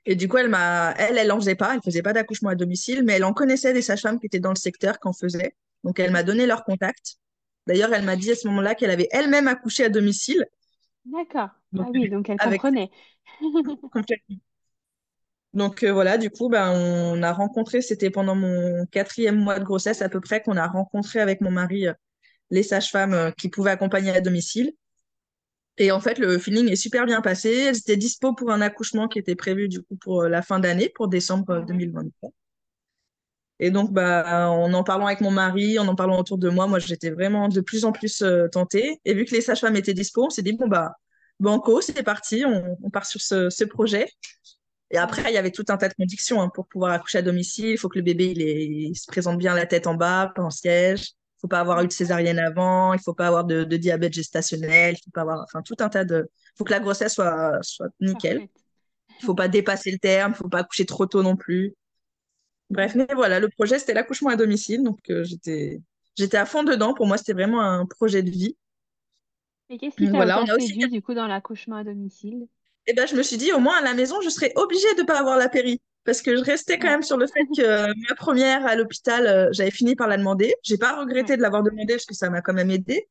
Et du coup, elle en faisait pas d'accouchement à domicile, mais elle en connaissait des sages-femmes qui étaient dans le secteur, qui en faisaient. Donc elle m'a Ok. donné leur contact. D'ailleurs, elle m'a dit à ce moment-là qu'elle avait elle-même accouché à domicile. D'accord. Donc Ah oui, donc elle avec comprenait. complètement. Donc voilà, du coup, ben, on a rencontré, c'était pendant mon 4e mois de grossesse à peu près, qu'on a rencontré avec mon mari les sages-femmes qui pouvaient accompagner à domicile. Et en fait, le feeling est super bien passé. Elles étaient dispo pour un accouchement qui était prévu du coup pour la fin d'année, pour décembre Ouais. 2023. Et donc, bah, en en parlant avec mon mari, en parlant autour de moi, moi, j'étais vraiment de plus en plus tentée. Et vu que les sages-femmes étaient dispo, on s'est dit, bon, bah, banco, c'est parti, on part sur ce projet. Et après, Ouais. il y avait tout un tas de conditions hein, pour pouvoir accoucher à domicile. Il faut que le bébé il se présente bien la tête en bas, pas en siège. Il faut pas avoir eu de D'accord. césarienne avant. Il faut pas avoir de diabète gestationnel. Il faut pas avoir, enfin, tout un tas de. Il faut que la grossesse soit nickel. Parfaite. Il faut pas dépasser le terme. Il faut pas accoucher trop tôt non plus. Bref, mais Ok. voilà, le projet c'était l'accouchement à domicile, donc j'étais à fond dedans. Pour moi, c'était vraiment un projet de vie. Et qu'est-ce qui Donc t'a voilà, autant on a aussi séduit du coup dans l'accouchement à domicile? et ben, je me suis dit, au moins à la maison, je serais obligée de ne pas avoir la péri. Parce que je restais quand Ouais. même sur le fait que ma première à l'hôpital, j'avais fini par la demander. J'ai pas regretté Ouais. de l'avoir demandé parce que ça m'a quand même aidé.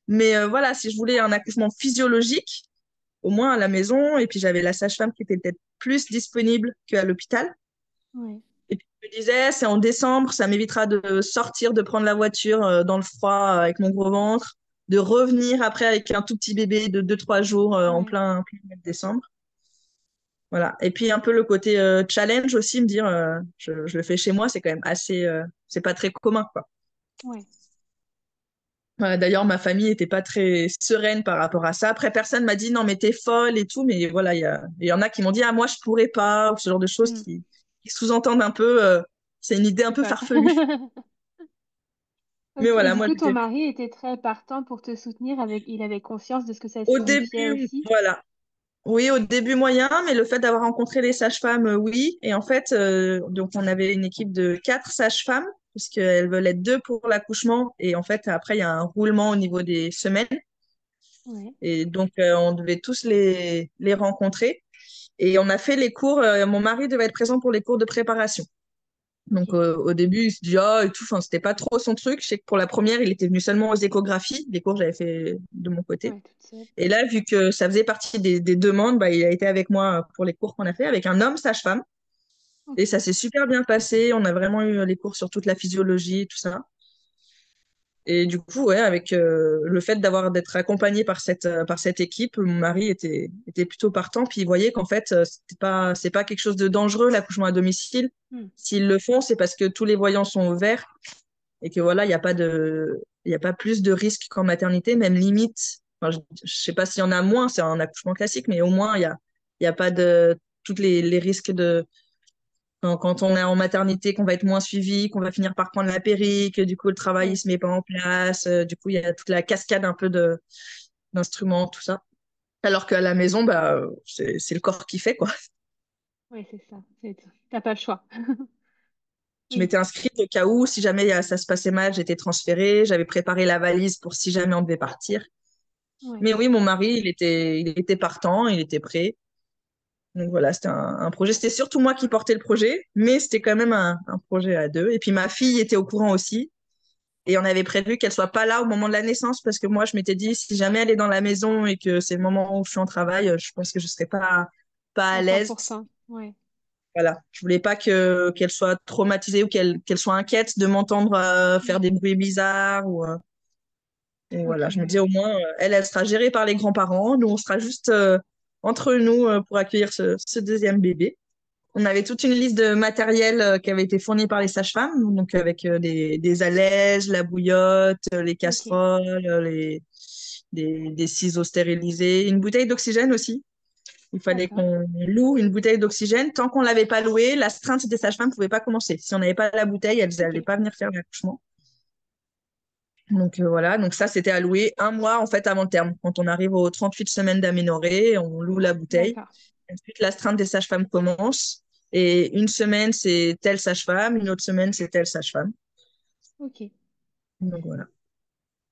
Mais voilà, si je voulais un accouchement physiologique, au moins à la maison, et puis j'avais la sage-femme qui était peut-être plus disponible qu'à l'hôpital. Ouais. Et puis, je me disais, c'est en décembre, ça m'évitera de sortir, de prendre la voiture dans le froid avec mon gros ventre, de revenir après avec un tout petit bébé de 2, 3 jours en Ouais, plein mois de décembre. Voilà. Et puis un peu le côté challenge aussi, me dire, je le fais chez moi, c'est quand même assez, c'est pas très commun, quoi. ouais. Voilà, d'ailleurs, ma famille était pas très sereine par rapport à ça. Après, personne m'a dit non, mais t'es folle et tout. Mais voilà, il y en a qui m'ont dit ah, moi, je pourrais pas, ou ce genre de choses Hmm, qui sous-entendent un peu, c'est une idée un t'es peu folle. farfelue. Mais Ok, et voilà, du moi, coup, ton j'étais mari était très partant pour te soutenir avec, il avait conscience de ce que ça au signifiait début, aussi. voilà. Oui, au début moyen, mais le fait d'avoir rencontré les sages-femmes, oui. Et en fait, donc on avait une équipe de 4 sages-femmes, puisqu'elles veulent être 2 pour l'accouchement. Et en fait, après, il y a un roulement au niveau des semaines. Ouais, Et donc, on devait tous les rencontrer. Et on a fait les cours. Mon mari devait être présent pour les cours de préparation. Donc, ok. au début, il se dit, ah, et tout. Enfin, c'était pas trop son truc. Je sais que pour la première, il était venu seulement aux échographies. Les cours, j'avais fait de mon côté. Ouais, toute seule. Et là, vu que ça faisait partie des demandes, bah, il a été avec moi pour les cours qu'on a fait avec un homme sage-femme. Et ça Ok. s'est super bien passé. On a vraiment eu les cours sur toute la physiologie, tout ça. Et du coup, ouais, avec le fait d'être accompagné par cette équipe, mon mari était plutôt partant. Puis il voyait qu'en fait, c'est pas quelque chose de dangereux, l'accouchement à domicile. Hmm, S'ils le font, c'est parce que tous les voyants sont ouverts et que voilà, il y a pas plus de risques qu'en maternité, même limite. Enfin, je sais pas s'il y en a moins, c'est un accouchement classique, mais au moins, il y a pas de, toutes les risques de, quand on est en maternité, qu'on va être moins suivi, qu'on va finir par prendre la péri, que du coup le travail il ouais, se met pas en place, du coup il y a toute la cascade un peu d'instruments, tout ça. Alors qu'à la maison, bah c'est le corps qui fait quoi. ouais, c'est ça. T'as pas le choix. Je Oui, m'étais inscrite au cas où, si jamais ça se passait mal, j'étais transférée, j'avais préparé la valise pour si jamais on devait partir. ouais. Mais oui, mon mari, il était partant, il était prêt. Donc voilà, c'était un projet. C'était surtout moi qui portais le projet, mais c'était quand même un projet à 2. Et puis ma fille était au courant aussi. Et on avait prévu qu'elle soit pas là au moment de la naissance parce que moi, je m'étais dit, si jamais elle est dans la maison et que c'est le moment où je suis en travail, je pense que je serais pas à À cent l'aise. pour cent. Ouais. Voilà. Je voulais pas qu'elle soit traumatisée ou qu'elle soit inquiète de m'entendre faire Hmm, des bruits bizarres et ok, voilà. Je me ouais. disais au moins, elle sera gérée par les grands-parents. Nous, on sera juste entre nous pour accueillir ce deuxième bébé. On avait toute une liste de matériel qui avait été fourni par les sages-femmes, donc avec des allèges, la bouillotte, les Ok, casseroles, des ciseaux stérilisés, une bouteille d'oxygène aussi. Il fallait d'accord. qu'on loue une bouteille d'oxygène. Tant qu'on l'avait pas louée, l'astreinte des sages-femmes ne pouvait pas commencer. Si on n'avait pas la bouteille, elles Ok, n'allaient pas venir faire l'accouchement. Donc voilà, donc ça c'était à louer un mois en fait avant le terme. Quand on arrive aux 38 semaines d'aménorrhée, on loue la bouteille. d'accord. Ensuite, l'astreinte des sages-femmes commence. Et une semaine, c'est telle sage-femme, une autre semaine, c'est telle sage-femme. Ok. Donc voilà.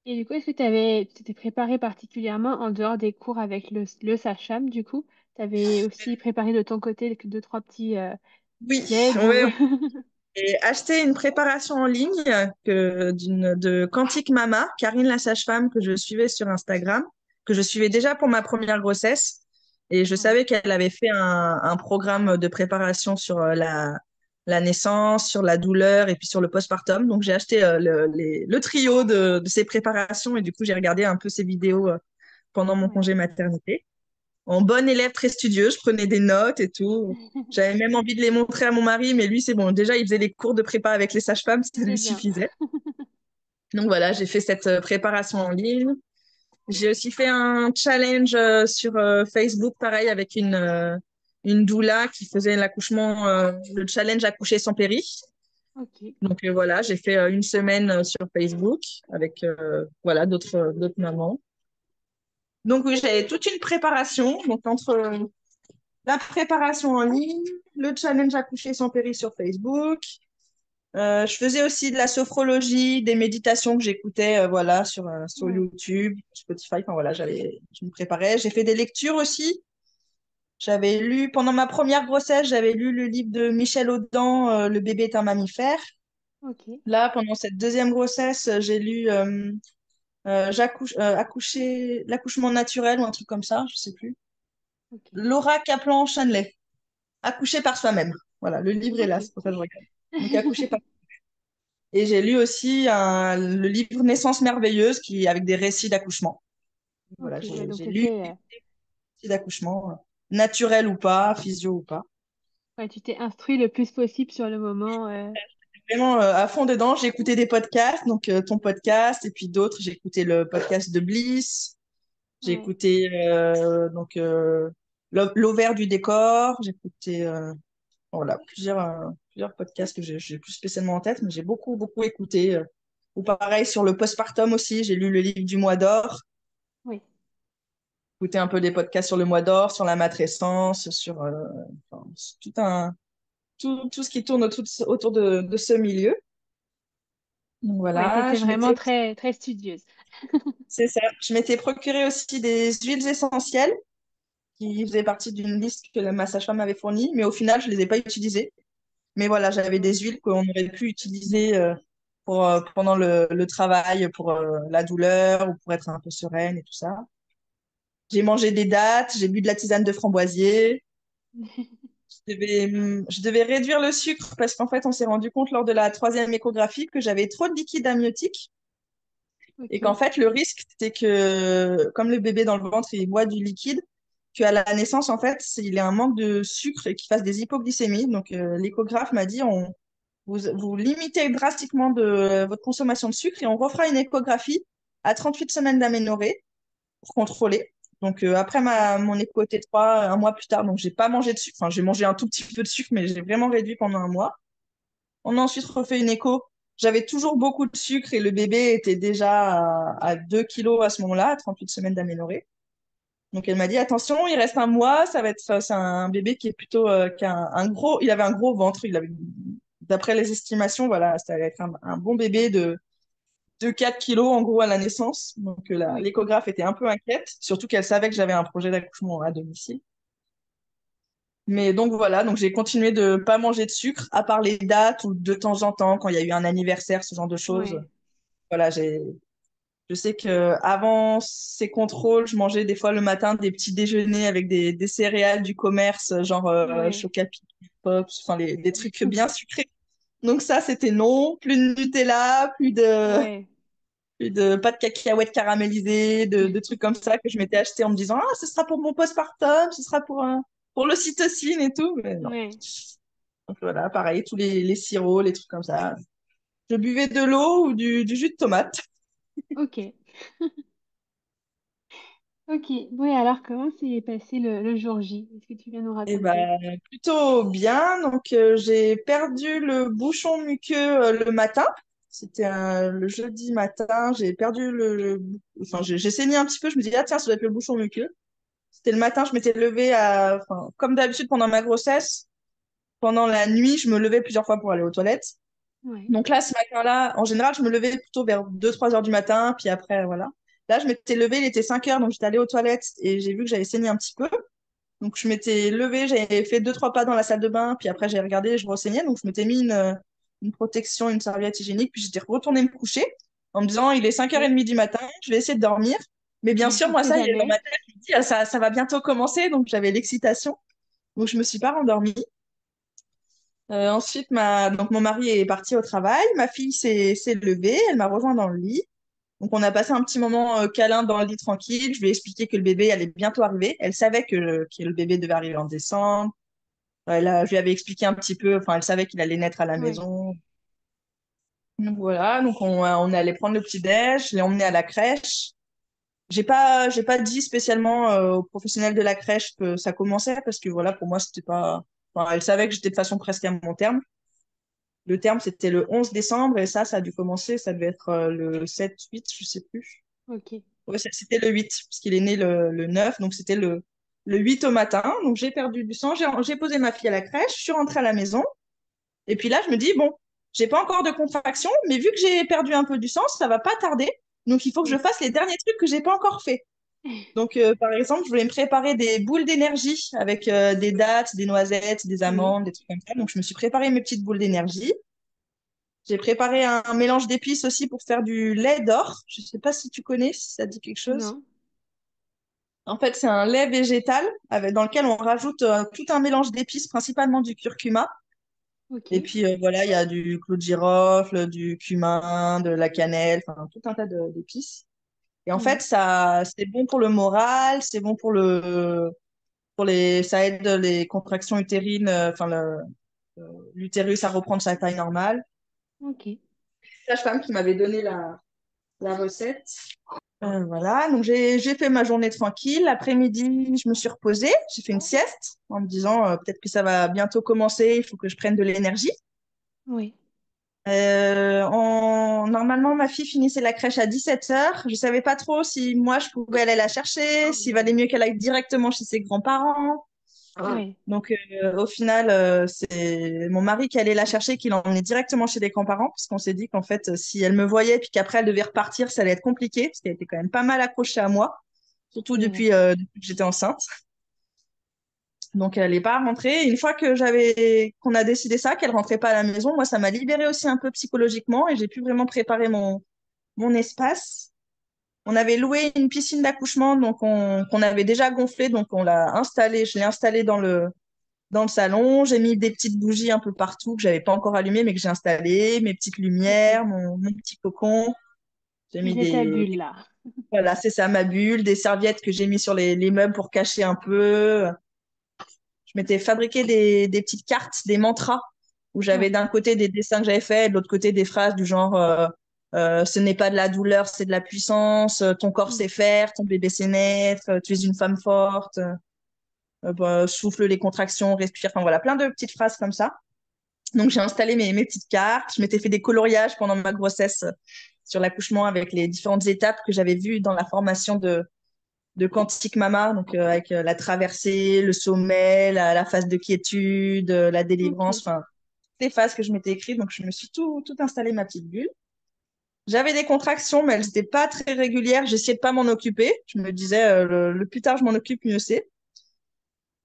Et du coup, est-ce que tu t'étais préparé particulièrement en dehors des cours avec le sage-femme, du coup? Tu avais aussi préparé de ton côté deux, trois petits Oui, guides ou... ouais, j'ai acheté une préparation en ligne de Quantique Mama, Karine la sage-femme que je suivais sur Instagram, que je suivais déjà pour ma première grossesse. Et je Ouais, savais qu'elle avait fait un programme de préparation sur la naissance, sur la douleur et puis sur le postpartum. Donc j'ai acheté le trio de ces préparations et du coup j'ai regardé un peu ces vidéos pendant mon ouais. congé maternité en bonne élève très studieuse, je prenais des notes et tout. J'avais même envie de les montrer à mon mari, mais lui, c'est bon. Déjà, il faisait les cours de prépa avec les sages-femmes, ça C'est lui bien. suffisait. Donc voilà, j'ai fait cette préparation en ligne. J'ai aussi fait un challenge sur Facebook, pareil, avec une doula qui faisait l'accouchement, le challenge accoucher sans péri. Ok, Donc voilà, j'ai fait une semaine sur Facebook avec voilà d'autres mamans. Donc oui, j'avais toute une préparation. Donc entre la préparation en ligne, le challenge accoucher sans péri sur Facebook. Je faisais aussi de la sophrologie, des méditations que j'écoutais voilà, sur ouais. YouTube, Spotify. Enfin voilà, je me préparais. J'ai fait des lectures aussi. J'avais lu, pendant ma première grossesse, j'avais lu le livre de Michel Audin, Le bébé est un mammifère. Ok, Là, pendant cette deuxième grossesse, j'ai lu l'accouchement naturel ou un truc comme ça, je sais plus. ok. Laura Kaplan-Chanley, Accoucher par soi-même. Voilà, le livre est là, Ok. c'est pour ça que je regarde. Donc, accoucher par... Et j'ai lu aussi le livre Naissance merveilleuse avec des récits d'accouchement. Voilà, Ok, ouais, donc j'ai tu lu récits d'accouchement, naturel ou pas, physio ou pas. ouais, tu t'es instruit le plus possible sur le moment. Vraiment à fond dedans. J'ai écouté des podcasts, donc ton podcast et puis d'autres. J'ai écouté le podcast de Bliss. J'ai Ouais, écouté l'Auvers du décor. J'ai écouté voilà, plusieurs podcasts que j'ai plus spécialement en tête, mais j'ai beaucoup, beaucoup écouté. Ou pareil, sur le postpartum aussi, j'ai lu le livre du mois d'or. oui. Écouté un peu des podcasts sur le mois d'or, sur la matrescence, enfin, c'est tout ce qui tourne autour de ce milieu. Donc Ouais, voilà, t'étais vraiment très, très studieuse. c'est ça. Je m'étais procuré aussi des huiles essentielles qui faisaient partie d'une liste que ma sage-femme m'avait fournie, mais au final, je les ai pas utilisées. Mais voilà, j'avais des Ok. huiles qu'on aurait pu utiliser pendant le travail, pour la douleur ou pour être un peu sereine et tout ça. J'ai mangé des dattes, j'ai bu de la tisane de framboisier. Je devais réduire le sucre parce qu'en fait, on s'est rendu compte lors de la troisième échographie que j'avais trop de liquide amniotique et qu'en Ok. fait, le risque, c'était que, comme le bébé dans le ventre, il boit du liquide, qu'à la naissance, en fait, il ait un manque de sucre et qu'il fasse des hypoglycémies. Donc, l'échographe m'a dit, vous limitez drastiquement votre consommation de sucre et on refera une échographie à 38 semaines d'aménorrhée pour contrôler. Donc, après Ok. mon écho T3, un mois plus tard, donc j'ai pas mangé de sucre. Enfin, j'ai mangé un tout petit peu de sucre, mais j'ai vraiment réduit pendant un mois. On a ensuite refait une écho. J'avais toujours beaucoup de sucre et le bébé était déjà à 2 kilos à ce moment-là, à 38 semaines d'aménorrhée. Donc elle m'a dit, attention, il reste un mois, c'est un bébé qui est plutôt, qui a il avait un gros ventre, d'après les estimations, voilà, ça allait être un bon bébé de 4 kilos en gros à la naissance. Donc Oui. l'échographe était un peu inquiète, surtout qu'elle savait que j'avais un projet d'accouchement à domicile. Mais donc voilà, donc j'ai continué de pas manger de sucre, à part les dates ou de temps en temps quand il y a eu un anniversaire, ce genre de choses. Ouais. Voilà, je sais que avant ces contrôles, je mangeais des fois le matin des petits déjeuners avec des céréales du commerce, genre Ouais. Chocapic, Pops, enfin des trucs bien sucrés. Donc ça, c'était non, plus de Nutella, Ouais. plus de pas de cacahuètes caramélisées, de trucs comme ça que je m'étais acheté en me disant ah, ce sera pour mon postpartum, ce sera pour l'ocytocine et tout, mais non. Ouais. Donc voilà, pareil, tous les sirops, les trucs comme ça. Je buvais de l'eau ou du jus de tomate. Ok. Ok. Oui, alors comment s'est passé le jour J? Est-ce que tu viens nous Et raconter? ben plutôt bien. Donc j'ai perdu le bouchon muqueux le matin. C'était le jeudi matin. J'ai perdu enfin j'ai saigné un petit peu. Je me dis ah tiens ça doit être le bouchon muqueux. C'était le matin. Je m'étais levée enfin comme d'habitude pendant ma grossesse. Pendant la nuit, je me levais plusieurs fois pour aller aux toilettes. Ouais. Donc là, ce matin-là, en général, je me levais plutôt vers 2 3 heures du matin, puis après, voilà. Là, je m'étais levée, il était 5 heures, donc j'étais allée aux toilettes et j'ai vu que j'avais saigné un petit peu. Donc je m'étais levée, j'avais fait 2 3 pas dans la salle de bain, puis après j'ai regardé, je renseignais, donc je m'étais mis une protection, une serviette hygiénique, puis j'étais retournée me coucher en me disant il est cinq heures Ok. 30 du matin, je vais essayer de dormir. Mais bien sûr, On moi sait ça y est, dans jamais. ma tête, je me dis ah, ça va bientôt commencer, donc j'avais l'excitation, donc je me suis pas rendormie. Ensuite, donc mon mari est parti au travail, ma fille s'est levée, elle m'a rejoint dans le lit. Donc on a passé un petit moment câlin dans le lit tranquille. Je lui ai expliqué que le bébé allait bientôt arriver. Elle savait que le bébé devait arriver en décembre. Je lui avais expliqué un petit peu, enfin, elle savait qu'il allait naître à la Ouais. maison. Donc voilà, donc on est allé prendre le petit-déj, je l'ai emmené à la crèche. J'ai pas dit spécialement aux professionnels de la crèche que ça commençait parce que voilà, pour moi, c'était pas. Enfin, elle savait que j'étais de façon presque à mon terme. Le terme, c'était le 11 décembre et ça a dû commencer, ça devait être le 7 8 je sais plus. Ok. Ouais, c'était le 8 parce qu'il est né le 9 donc c'était le 8 au matin. Donc j'ai perdu du sang, j'ai posé ma fille à la crèche, je suis rentrée à la maison. Et puis là, je me dis, bon, j'ai pas encore de contraction, mais vu que j'ai perdu un peu du sang, ça va pas tarder. Donc, il faut que je Oui. fasse les derniers trucs que j'ai pas encore fait. Donc, par exemple, je voulais me préparer des boules d'énergie avec des dattes, des noisettes, des Oui. amandes, des trucs comme ça. Donc, je me suis préparé mes petites boules d'énergie. J'ai préparé un mélange d'épices aussi pour faire du lait d'or. Je sais pas si tu connais, si ça dit quelque chose. Non. En fait, c'est un lait végétal dans lequel on rajoute tout un mélange d'épices, principalement du curcuma. Ok. Et puis voilà, il y a du clou de girofle, du cumin, de la cannelle, enfin tout un tas d'épices. Et en fait, Ouais. ça, c'est bon pour le moral, c'est bon ça aide les contractions utérines, l'utérus à reprendre sa taille normale. Ok. C'est la femme qui m'avait donné la recette. Voilà, donc j'ai fait ma journée tranquille. L'après-midi, je me suis reposée, j'ai fait une sieste en me disant peut-être que ça va bientôt commencer, il faut que je prenne de l'énergie. Oui. Normalement, ma fille finissait la crèche à 17h. Je savais pas trop si moi je pouvais aller la chercher, s'il valait mieux qu'elle aille directement chez ses grands-parents. Ouais. Donc, au final, c'est mon mari qui allait la chercher, qui l'emmenait directement chez les grands-parents, parce qu'on s'est dit qu'en fait, si elle me voyait, puis qu'après elle devait repartir, ça allait être compliqué, parce qu'elle était quand même pas mal accrochée à moi, surtout C'est vrai. depuis que j'étais enceinte. Donc, elle n'est pas rentrée. Une fois qu'on a décidé ça, qu'elle rentrait pas à la maison, moi, ça m'a libérée aussi un peu psychologiquement, et j'ai pu vraiment préparer mon espace. On avait loué une piscine d'accouchement, donc qu'on avait déjà gonflée, donc on l'a installée. Je l'ai installée dans le salon. J'ai mis des petites bougies un peu partout que j'avais pas encore allumées, mais que j'ai installées, mes petites Ok. lumières, mon petit cocon. J'ai Tu mis fais ta bulle là. voilà, c'est ça, ma bulle, des serviettes que j'ai mis sur les meubles pour cacher un peu. Je m'étais fabriqué des petites cartes, des mantras, où j'avais Ouais. d'un côté des dessins que j'avais faits, et de l'autre côté des phrases du genre ce n'est pas de la douleur, c'est de la puissance, ton corps Mm. sait faire, ton bébé sait naître, tu es une femme forte, souffle les contractions, respire, enfin voilà, plein de petites phrases comme ça. Donc, j'ai installé mes petites cartes. Je m'étais fait des coloriages pendant ma grossesse sur l'accouchement avec les différentes étapes que j'avais vues dans la formation de Quantique Mama, donc avec la traversée, le sommet, la phase de quiétude, la délivrance, Ok. enfin, les phases que je m'étais écrites. Donc, je me suis tout installé, ma petite bulle. J'avais des contractions, mais elles n'étaient pas très régulières. J'essayais de pas m'en occuper. Je me disais, le plus tard je m'en occupe, mieux c'est.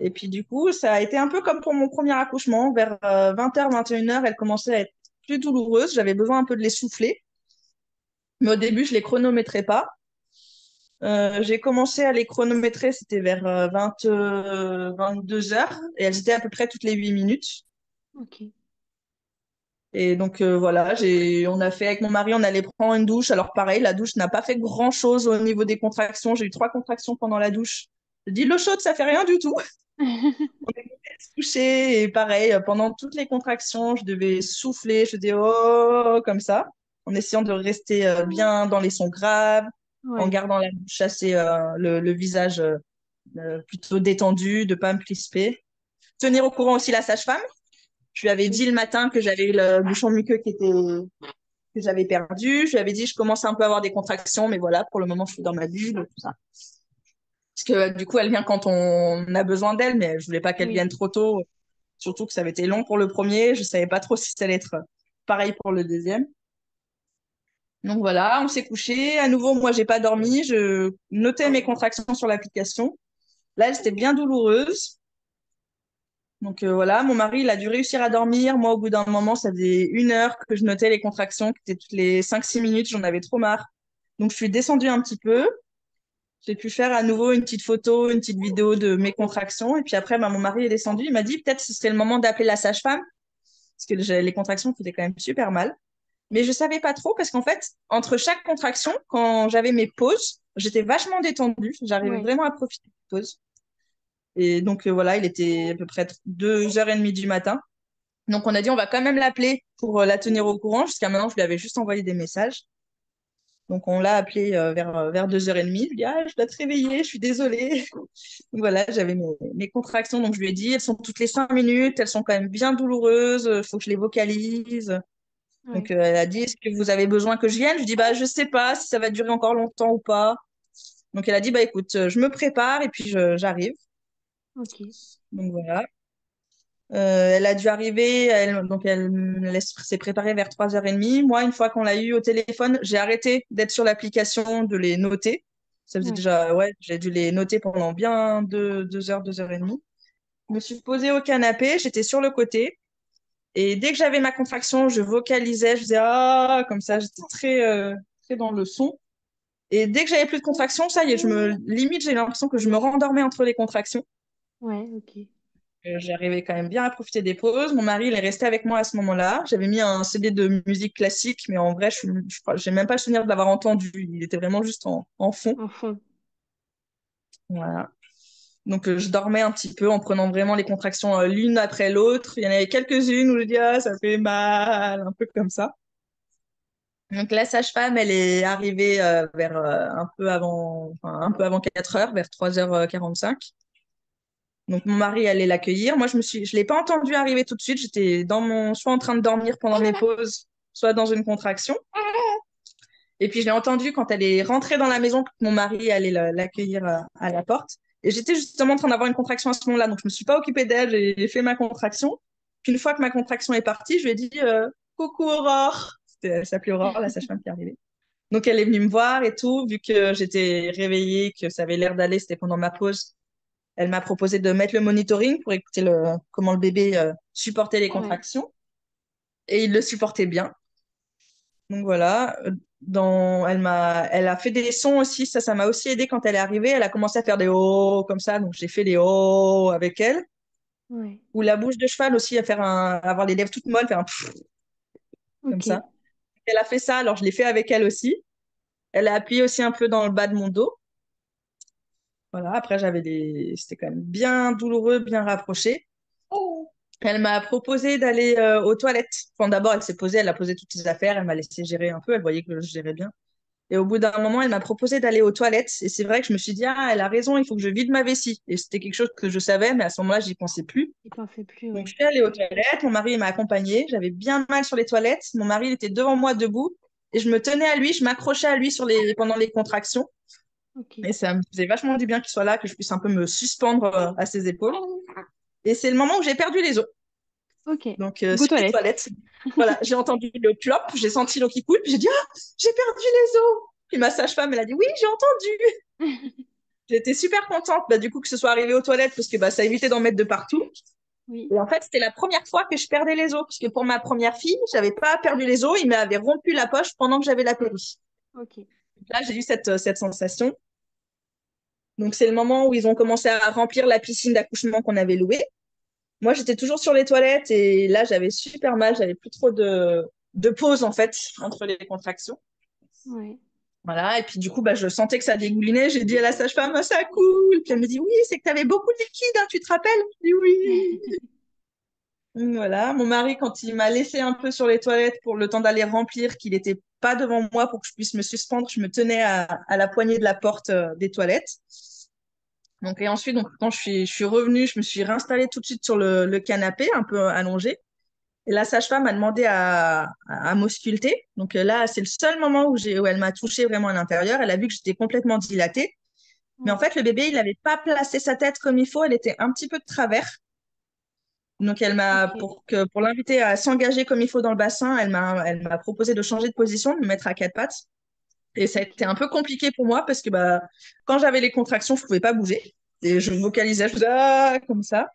Et puis du coup, ça a été un peu comme pour mon premier accouchement. Vers 20h, 21h, elle commençait à être plus douloureuse. J'avais besoin un peu de les souffler. Mais au début, je les chronométrais pas. J'ai commencé à les chronométrer, c'était vers 22h. Et elles étaient à peu près toutes les 8 minutes. Ok. Et donc voilà, on a fait avec mon mari, on allait prendre une douche. Alors pareil, la douche n'a pas fait grand-chose au niveau des contractions. J'ai eu 3 contractions pendant la douche. Je dis l'eau chaude, ça fait rien du tout. On est touché et pareil, pendant toutes les contractions, je devais souffler, je faisais oh comme ça, en essayant de rester bien dans les sons graves, en Ouais. gardant la bouche assez, le visage plutôt détendu, de pas me crisper. Tenir au courant aussi la sage-femme. Je lui avais Ok. dit le matin que j'avais eu le bouchon muqueux que j'avais perdu. Je lui avais dit je commence un peu à avoir des contractions, mais voilà, pour le moment, je suis dans ma bulle, tout ça. Parce que du coup, elle vient quand on a besoin d'elle, mais je voulais pas qu'elle Oui. vienne trop tôt. Surtout que ça avait été long pour le premier. Je savais pas trop si ça allait être pareil pour le deuxième. Donc voilà, on s'est couché. À nouveau, moi, j'ai pas dormi. Je notais mes contractions sur l'application. Là, elles étaient bien douloureuses. Donc voilà, mon mari, il a dû réussir à dormir. Moi, au bout d'un moment, ça faisait 1 heure que je notais les contractions, qui étaient toutes les 5-6 minutes. J'en avais trop marre. Donc je suis descendue un petit peu. J'ai pu faire à nouveau une petite photo, une petite vidéo de mes contractions. Et puis après, bah, mon mari est descendu. Il m'a dit peut-être que ce serait le moment d'appeler la sage-femme. Parce que les contractions faisaient quand même super mal. Mais je savais pas trop parce qu'en fait, entre chaque contraction, quand j'avais mes pauses, j'étais vachement détendue. J'arrivais Ouais. vraiment à profiter des pauses. Et donc voilà, il était à peu près 2h30 du matin. Donc on a dit on va quand même l'appeler pour la tenir au courant. Jusqu'à maintenant, je lui avais juste envoyé des messages. Donc on l'a appelé vers 2h30. Je lui ai dit ah, je dois te réveiller, je suis désolée. Donc voilà, j'avais mes contractions. Donc je lui ai dit elles sont toutes les 5 minutes, elles sont quand même bien douloureuses, il faut que je les vocalise. Donc, Ouais. elle a dit, est-ce que vous avez besoin que je vienne? Je dis, bah, je sais pas si ça va durer encore longtemps ou pas. Donc, elle a dit, bah, écoute, je me prépare et puis j'arrive. Ok. Donc, voilà. Elle a dû arriver, donc elle s'est préparée vers 3h30. Moi, une fois qu'on l'a eu au téléphone, j'ai arrêté d'être sur l'application, de les noter. Ça faisait Ouais. déjà, ouais, j'ai dû les noter pendant bien 2 heures, 2h30. Je me suis posée au canapé, j'étais sur le côté. Et dès que j'avais ma contraction, je vocalisais, je faisais ah, comme ça, j'étais très dans le son. Et dès que j'avais plus de contraction, ça y est, limite, j'ai l'impression que je me rendormais entre les contractions. Ouais. Ok. J'arrivais quand même bien à profiter des pauses. Mon mari, il est resté avec moi à ce moment-là. J'avais mis un CD de musique classique, mais en vrai, j'ai même pas le souvenir de l'avoir entendu. Il était vraiment juste en fond. En fond. Voilà. Donc, je dormais un petit peu en prenant vraiment les contractions l'une après l'autre. Il y en avait quelques-unes où je dis, ah, ça fait mal, un peu comme ça. Donc, la sage-femme, elle est arrivée vers un peu avant 4 heures, vers 3h45. Donc, mon mari allait l'accueillir. Moi, je l'ai pas entendu arriver tout de suite. J'étais soit en train de dormir pendant mes pauses, soit dans une contraction. Et puis, je l'ai entendu quand elle est rentrée dans la maison, que mon mari allait l'accueillir à la porte. Et j'étais justement en train d'avoir une contraction à ce moment-là. Donc, je me suis pas occupée d'elle. J'ai fait ma contraction. Puis, une fois que ma contraction est partie, je lui ai dit, coucou Aurore. Elle s'appelait Aurore, la sage-femme qui est arrivée. Donc, elle est venue me voir et tout. Vu que j'étais réveillée, que ça avait l'air d'aller, c'était pendant ma pause. Elle m'a proposé de mettre le monitoring pour écouter comment le bébé supportait les Ouais. contractions. Et il le supportait bien. Donc voilà. Elle a fait des sons aussi. Ça m'a aussi aidé quand elle est arrivée. Elle a commencé à faire des oh comme ça. Donc j'ai fait des oh avec elle. Ouais. Ou la bouche de cheval aussi, avoir les lèvres toutes molles, faire un pfff comme Ok. ça. Elle a fait ça. Alors je l'ai fait avec elle aussi. Elle a appuyé aussi un peu dans le bas de mon dos. Voilà. Après, c'était quand même bien douloureux, bien rapproché. Elle m'a proposé d'aller aux toilettes. Enfin, d'abord, elle s'est posée, elle a posé toutes ses affaires, elle m'a laissé gérer un peu, elle voyait que je gérais bien. Et au bout d'un moment, elle m'a proposé d'aller aux toilettes. Et c'est vrai que je me suis dit, ah, elle a raison, il faut que je vide ma vessie. Et c'était quelque chose que je savais, mais à ce moment-là, j'y pensais plus. Il pensait plus, Donc, je ouais. suis allée aux toilettes, mon mari il m'a accompagnée. J'avais bien mal sur les toilettes. Mon mari, il était devant moi debout. Et je me tenais à lui, je m'accrochais à lui pendant les contractions. Ok. Et ça me faisait vachement du bien qu'il soit là, que je puisse un peu me suspendre à ses épaules. Et c'est le moment où j'ai perdu les os. Ok. Donc, Donc aux sur les toilettes. toilettes, voilà, j'ai entendu le plop, j'ai senti l'eau qui coule, puis j'ai dit, ah, j'ai perdu les os. Puis ma sage-femme, elle a dit, oui, j'ai entendu. J'étais super contente, bah, du coup, que ce soit arrivé aux toilettes, parce que bah, ça évitait d'en mettre de partout. Oui. Et en fait, c'était la première fois que je perdais les os, parce que pour ma première fille, j'avais pas perdu les os, il m'avait rompu la poche pendant que j'avais la péri. Ok. Là, j'ai eu cette sensation. Donc, c'est le moment où ils ont commencé à remplir la piscine d'accouchement qu'on avait louée. Moi, j'étais toujours sur les toilettes et là, j'avais super mal. J'avais plus trop de pause, en fait, entre les contractions. Ouais. Voilà. Et puis, du coup, bah, je sentais que ça dégoulinait. J'ai dit à la sage-femme, ah, ça coule. Puis elle me dit, oui, c'est que tu avais beaucoup de liquide, hein, tu te rappelles? Je dis oui. Donc, voilà. Mon mari, quand il m'a laissé un peu sur les toilettes pour le temps d'aller remplir, qu'il n'était pas devant moi pour que je puisse me suspendre, je me tenais à la poignée de la porte des toilettes. Donc, et ensuite, donc, quand je suis revenue, je me suis réinstallée tout de suite sur le canapé, un peu allongée. Et la sage-femme a demandé à m'ausculter. Donc là, c'est le seul moment où elle m'a touchée vraiment à l'intérieur. Elle a vu que j'étais complètement dilatée. Mais en Ouais. fait, le bébé, il n'avait pas placé sa tête comme il faut. Elle était un petit peu de travers. Donc, Ok. pour l'inviter à s'engager comme il faut dans le bassin, elle m'a proposé de changer de position, de me mettre à quatre pattes. Et ça a été Ok. un peu compliqué pour moi parce que bah, quand j'avais les contractions, je ne pouvais pas bouger. Et je vocalisais, je faisais ah, comme ça.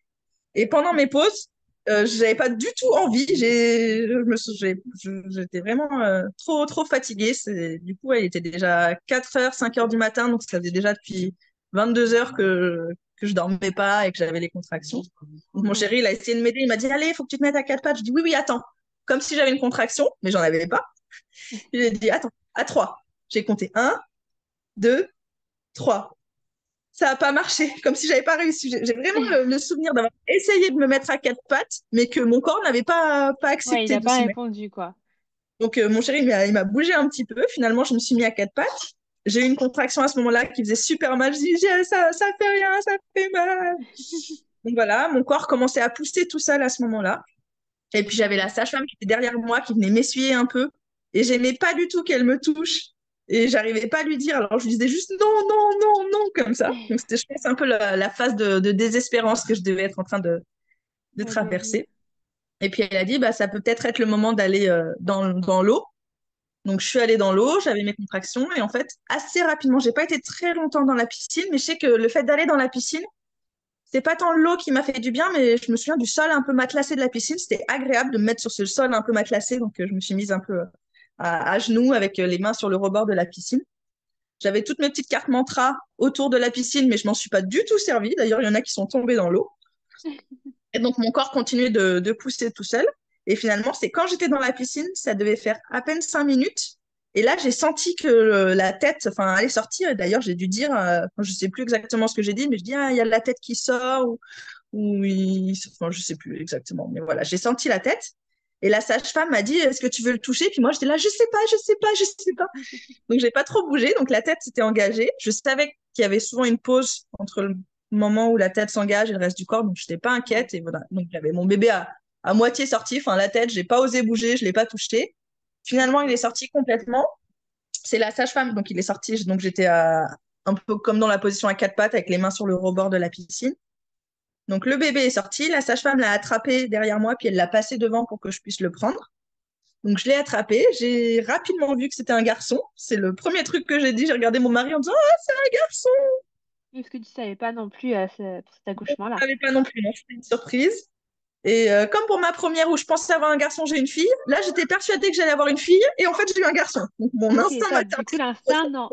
Et pendant mes pauses, j'avais pas du tout envie. J'étais vraiment trop, trop fatiguée. Du coup, il était déjà 4h, 5h du matin, donc ça faisait déjà depuis 22 heures que je dormais pas et que j'avais les contractions. Donc mon Ouais. chéri, il a essayé de m'aider. Il m'a dit, allez, il faut que tu te mettes à quatre pattes. Je dis, oui, oui, attends. Comme si j'avais une contraction, mais j'en avais pas. Il a dit, attends, à 3. J'ai compté un, 2, 3. Ça n'a pas marché, comme si j'avais pas réussi. J'ai vraiment le souvenir d'avoir essayé de me mettre à quatre pattes, mais que mon corps n'avait pas Ouais, il accepté n'a de pas s'y mettre. répondu, quoi. Donc mon chéri, il m'a bougé un petit peu. Finalement, je me suis mis à quatre pattes. J'ai eu une contraction à ce moment-là qui faisait super mal. Je dis, ça fait rien, ça fait mal. Donc voilà, mon corps commençait à pousser tout seul à ce moment-là. Et puis j'avais la Ok. sage-femme qui était derrière moi, qui venait m'essuyer un peu. Et j'aimais pas du tout qu'elle me touche. Et j'arrivais pas à lui dire. Alors je lui disais juste non, non, non, non, comme ça. Donc c'était, je pense, un peu la phase de désespérance que je devais être en train de Ouais, de vivre. traverser. Et puis elle a dit, bah, ça peut peut-être être le moment d'aller dans l'eau. Donc je suis allée dans l'eau, j'avais mes contractions. Et en fait, assez rapidement, j'ai pas été très longtemps dans la piscine, mais je sais que le fait d'aller dans la piscine, c'est pas tant l'eau qui m'a fait du bien, mais je me souviens du sol un peu matelassé de la piscine. C'était agréable de me mettre sur ce sol un peu matelassé. Donc, je me suis mise un peu à genoux avec les mains sur le rebord de la piscine. J'avais toutes mes petites cartes mantra autour de la piscine, mais je m'en suis pas du tout servie. D'ailleurs, il y en a qui sont tombées dans l'eau. Et donc, mon corps continuait de pousser tout seul. Et finalement, c'est quand j'étais dans la piscine, ça devait faire à peine 5 minutes. Et là, j'ai senti que la tête, enfin, allait sortir. Et d'ailleurs, j'ai dû dire, je sais plus exactement ce que j'ai dit, mais je dis, ah, il y a la tête qui sort, enfin, je sais plus exactement. Mais voilà, j'ai senti la tête. Et la sage-femme m'a dit, est-ce que tu veux le toucher? Puis moi, j'étais là, je sais pas, je sais pas, je sais pas. Donc, j'ai pas trop bougé. Donc, la tête s'était engagée. Je savais qu'il y avait souvent une pause entre le moment où la tête s'engage et le reste du corps. Donc, je n'étais pas Ouais. inquiète. Et voilà. Donc, j'avais mon bébé à moitié sorti. Enfin, la tête, j'ai pas osé bouger. Je l'ai pas touché. Finalement, il est Ok. sorti complètement. C'est la sage-femme. Donc, il est sorti. Donc, j'étais un peu comme dans la position à quatre pattes avec les mains sur le rebord de la piscine. Donc, le bébé est sorti. La sage-femme l'a attrapé derrière moi. Puis, elle l'a passé devant pour que je puisse le prendre. Donc, je l'ai attrapé. J'ai rapidement vu que c'était un garçon. C'est le premier truc que j'ai dit. J'ai regardé mon mari en disant, ah, c'est un garçon. Est-ce que tu savais pas non plus pour cet Je accouchement-là? savais pas non plus. Non, c'était une surprise. Et comme pour ma première où je pensais avoir un garçon, j'ai une fille. Là, j'étais persuadée que j'allais avoir une fille. Et en fait, j'ai eu un garçon. Donc, mon Ok, instinct top. Du coup, maternel. l'instinct, non.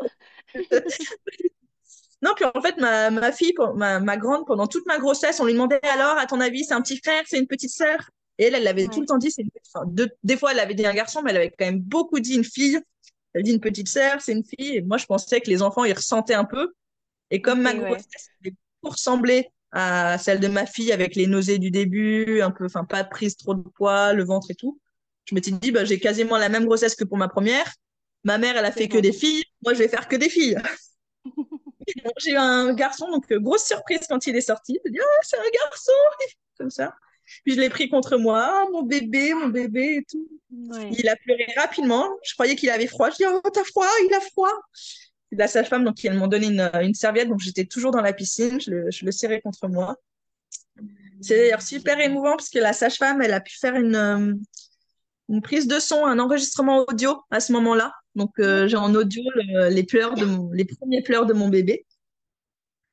Non, puis en fait, ma fille, ma grande, pendant toute ma grossesse, on lui demandait alors, à ton avis, c'est un petit frère, c'est une petite sœur? Et elle l'avait tout le Ouais. temps dit, c'est une petite. Enfin, des fois, elle avait dit un garçon, mais elle avait quand même beaucoup dit une fille. Elle dit une petite sœur, c'est une fille. Et moi, je pensais que les enfants, ils ressentaient un peu. Et comme Ok, ma ouais. grossesse avait beaucoup ressemblé à celle de ma fille avec les nausées du début, un peu, enfin, pas prise trop de poids, le ventre et tout, je m'étais dit, bah, j'ai quasiment la même grossesse que pour ma première. Ma mère, elle a C'est fait que bon. des filles. Moi, je vais faire que des filles. Donc, j'ai eu un garçon, donc grosse surprise quand il est sorti. Je dis, ah, c'est un garçon, comme ça. Puis je l'ai pris contre moi, ah, mon bébé et tout. Ouais. Il a pleuré rapidement. Je croyais qu'il avait froid. Je dis, oh, t'as froid, il a froid. C'est de la sage-femme, donc ils m'ont donné une serviette, donc j'étais toujours dans la piscine, je le serrais contre moi. C'est d'ailleurs super émouvant parce que la sage-femme, elle a pu faire une prise de son, un enregistrement audio à ce moment-là. Donc Ouais. j'ai en audio les premiers pleurs de mon bébé.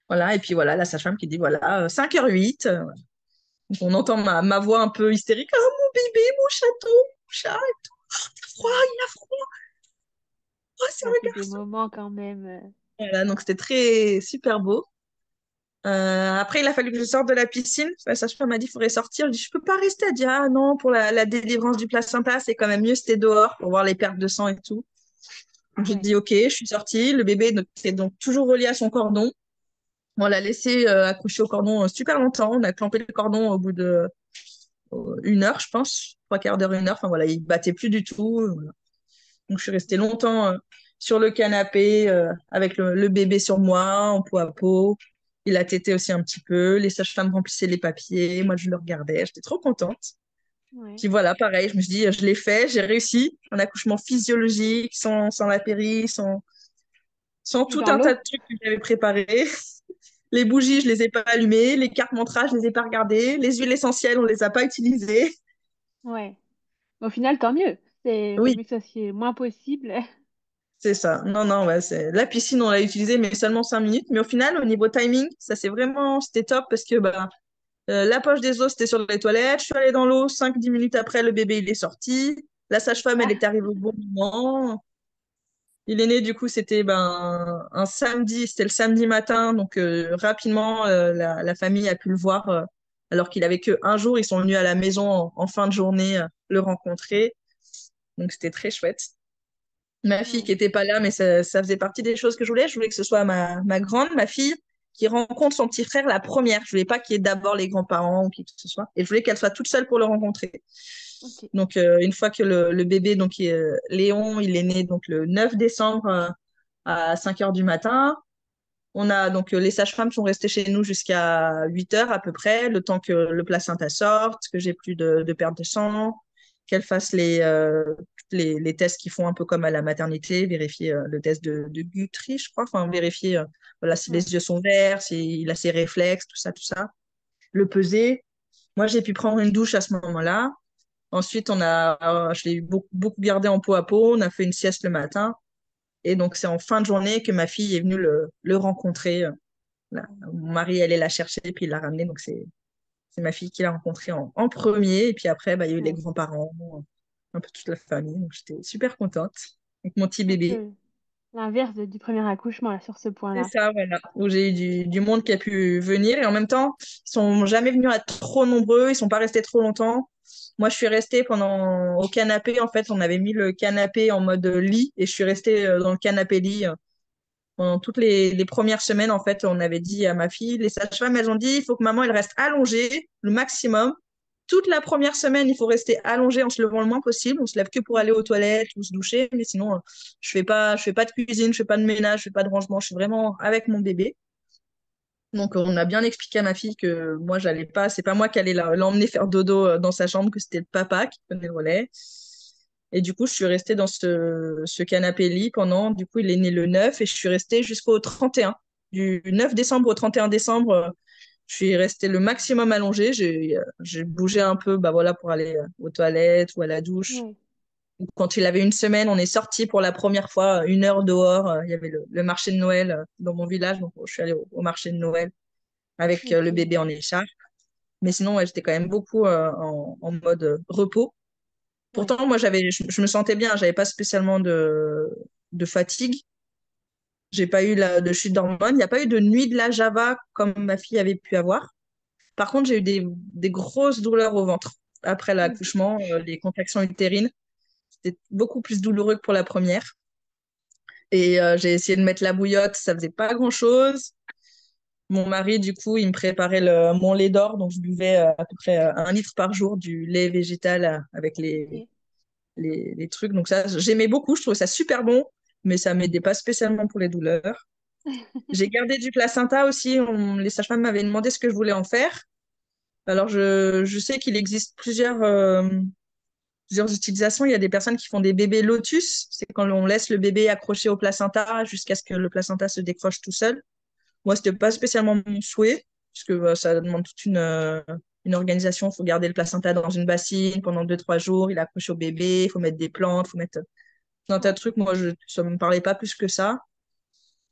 Voilà, et puis voilà, la sage-femme qui dit voilà, 5h08. Donc on entend ma voix un peu hystérique. Ah, mon bébé, mon chaton, mon chat, et tout. Oh, il a froid, Ouais. il a froid. Oh, c'est Ça un fait des garçon. moments quand même. Voilà, donc c'était très super beau. Après, il a fallu que je sorte de la piscine. La sage-femme m'a dit qu'il faudrait sortir. Je dis, je peux pas rester. Elle dit, ah non, pour la délivrance du placenta, c'est quand même mieux si t'es dehors pour voir les pertes de sang et tout. Donc, j'ai Ouais. dit, ok, je suis sortie. Le bébé est donc toujours relié à son cordon. On l'a laissé accrocher au cordon super longtemps. On a clampé le cordon au bout de 1 heure, je pense. 3/4 d'heure, 1 heure. Enfin voilà, il battait plus du tout. Voilà. Donc, je suis restée longtemps sur le canapé avec le bébé sur moi, en peau à peau. Il a tété aussi un petit peu. Les sages-femmes remplissaient les papiers. Moi, je le regardais. J'étais trop contente. Ouais. Puis voilà, pareil, je me suis dit, je l'ai fait, j'ai réussi. Un accouchement physiologique, sans la péri, sans Et tout dans un tas l'eau? de trucs que j'avais préparés. Les bougies, je les ai pas allumées. Les cartes montrages, je les ai pas regardées. Les huiles essentielles, on les a pas utilisées. Ouais. Au final, tant mieux. C'est vaut Oui, mieux que ça soit moins possible. c'est ça. Non, non, ouais, la piscine, on l'a utilisée, mais seulement 5 minutes. Mais au final, au niveau timing, ça c'était top parce que bah, la poche des os, c'était sur les toilettes. Je suis allée dans l'eau, 5-10 minutes après, le bébé, il est sorti. La sage-femme, elle Ah, est arrivée au bon moment. Il est né, du coup, c'était ben, un samedi, c'était le samedi matin. Donc, rapidement, la famille a pu le voir alors qu'il avait que un jour. Ils sont venus à la maison en fin de journée le rencontrer. Donc, c'était très chouette. Ma fille qui ouais. était pas là, mais ça faisait partie des choses que je voulais. Je voulais que ce soit ma grande, ma fille, qui rencontre son petit frère la première. Je voulais pas qu'il y ait d'abord les grands-parents ou qui que ce soit. Et je voulais qu'elle soit toute seule pour le rencontrer. Ok. Donc, une fois que le bébé, donc Léon, il est né donc le 9 décembre à 5 heures du matin. On a donc les sages-femmes sont restées chez nous jusqu'à 8 heures à peu près, le temps que le placenta sorte, que j'ai plus de perte de sang, qu'elle fasse les tests qu'ils font un peu comme à la maternité, vérifier le test de Guthrie, je crois, enfin vérifier voilà, si Ouais. les yeux sont verts, s'il a ses réflexes, tout ça, tout ça. Le peser. Moi, j'ai pu prendre une douche à ce moment-là. Ensuite, je l'ai beaucoup, beaucoup gardé en peau à peau. On a fait une sieste le matin. Et donc, c'est en fin de journée que ma fille est venue le rencontrer. Mon mari allait la chercher, puis il l'a ramenée. Donc, c'est ma fille qui l'a rencontré en premier. Et puis après, bah, il y a eu les Ouais. grands-parents, un peu toute la famille. Donc, j'étais super contente avec mon petit Ok. bébé. l'inverse du premier accouchement, là, sur ce C'est point-là. ça, voilà, où j'ai eu du monde qui a pu venir et en même temps, ils sont jamais venus à trop nombreux, ils sont pas restés trop longtemps. Moi, je suis restée pendant au canapé. En fait, on avait mis le canapé en mode lit et je suis restée dans le canapé lit pendant toutes les premières semaines. En fait, on avait dit à ma fille, les sages-femmes, elles ont dit, il faut que maman elle reste allongée le maximum. Toute la première semaine, il faut rester allongé en se levant le moins possible. On se lève que pour aller aux Ok. toilettes ou se doucher, mais sinon, je fais pas de cuisine, je fais pas de ménage, je fais pas de rangement. Je suis vraiment avec mon bébé. Donc, on a bien expliqué à ma fille que moi, j'allais pas, c'est pas moi qui allais l'emmener faire dodo dans sa chambre, que c'était le papa qui prenait le relais. Et du coup, je suis restée dans ce canapé-lit pendant, du coup, il est né le 9 et je suis restée jusqu'au 31. Du 9 décembre au 31 décembre, je suis restée le maximum allongée. J'ai bougé un peu, bah voilà, pour aller aux toilettes ou à la douche. Ouais. Quand il avait une semaine, on est sorti pour la première fois 1 heure dehors. Il y avait le marché de Noël dans mon village, donc je suis allée au marché de Noël avec le Ok. bébé en écharpe. Mais sinon, ouais, j'étais quand même beaucoup en mode repos. Ouais. Pourtant, moi, je me sentais bien. J'avais pas spécialement de fatigue. J'ai pas eu de chute d'hormones. Il n'y a pas eu de nuit de la Java comme ma fille avait pu avoir. Par contre, j'ai eu des grosses douleurs au ventre après Ok. l'accouchement, les contractions utérines. C'était beaucoup plus douloureux que pour la première. Et j'ai essayé de mettre la bouillotte, ça faisait pas grand-chose. Mon mari, du coup, il me préparait mon lait d'or, donc je buvais à peu près 1 litre par jour du lait végétal avec Ok. les trucs. Donc ça, j'aimais beaucoup, je trouvais ça super bon, mais ça m'aidait pas spécialement pour les douleurs. J'ai gardé du placenta aussi. Les sages-femmes m'avaient demandé ce que je voulais en faire. Alors, je sais qu'il existe plusieurs utilisations. Il y a des personnes qui font des bébés lotus. C'est quand on laisse le bébé accroché au placenta jusqu'à ce que le placenta se décroche tout seul. Moi, c'était pas spécialement mon souhait, puisque ça demande toute une organisation. Il faut garder le placenta dans une bassine pendant 2, 3 jours. Il est accroché au bébé. Il faut mettre des plantes. Il faut mettre dans tas Ouais. de trucs. Moi, ça me parlait pas plus que ça.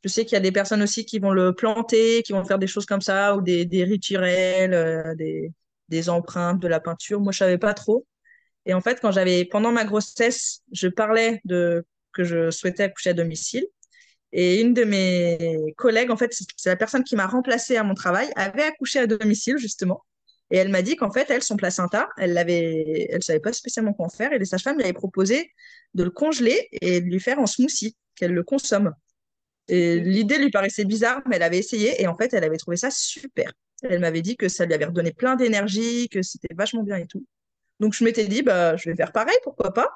Je sais qu'il y a des personnes aussi qui vont le planter, qui vont faire des choses comme ça, ou des rituels, des empreintes, de la peinture. Moi, je savais pas trop. Et en fait, pendant ma grossesse, je parlais que je souhaitais accoucher à domicile. Et une de mes collègues, en fait, c'est la personne qui m'a remplacée à mon travail, avait accouché à domicile, justement. Et elle m'a dit qu'en fait, elle, son placenta, elle savait pas spécialement quoi en faire. Et les sages-femmes lui avaient proposé de le congeler et de lui faire en smoothie, qu'elle le consomme. Et Ok. l'idée lui paraissait bizarre, mais elle avait essayé et en fait, elle avait trouvé ça super. Elle m'avait dit que ça lui avait redonné plein d'énergie, que c'était vachement bien et tout. Donc, je m'étais dit, bah, je vais faire pareil, pourquoi pas,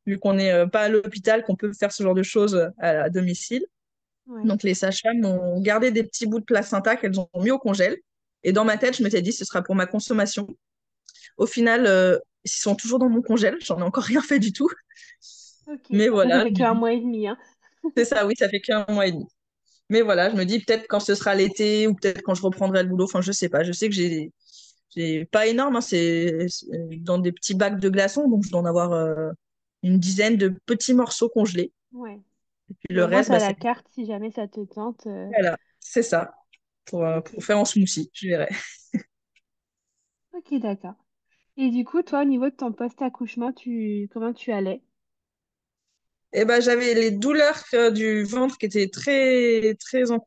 vu qu'on n'est pas à l'hôpital, qu'on peut faire ce genre de choses à domicile. Ouais. Donc, les sages-femmes ont gardé des petits bouts de placenta qu'elles ont mis au congèle. Et dans ma tête, je m'étais dit, ce sera pour ma consommation. Au final, ils sont toujours dans mon congèle. J'en ai encore rien fait du tout. Ok. Mais Après, ça voilà, fait je me qu'un dis, mois et demi, hein. c'est ça, oui, ça fait qu'un mois et demi. Mais voilà, je me dis peut-être quand ce sera l'été ou peut-être quand je reprendrai le boulot. Enfin, je sais pas. Je sais que j'ai pas énorme, hein, c'est dans des petits bacs de glaçons. Donc, je dois en avoir une dizaine de petits morceaux congelés. Ouais. Et puis Mais le au moins, reste, tu as bah, la c'est carte si jamais ça te tente. voilà, c'est ça. Pour Ok. faire en smoothie, je verrai. Ok, d'accord. Et du coup, toi, au niveau de ton post-accouchement, comment tu allais? Et ben, j'avais les douleurs du ventre qui étaient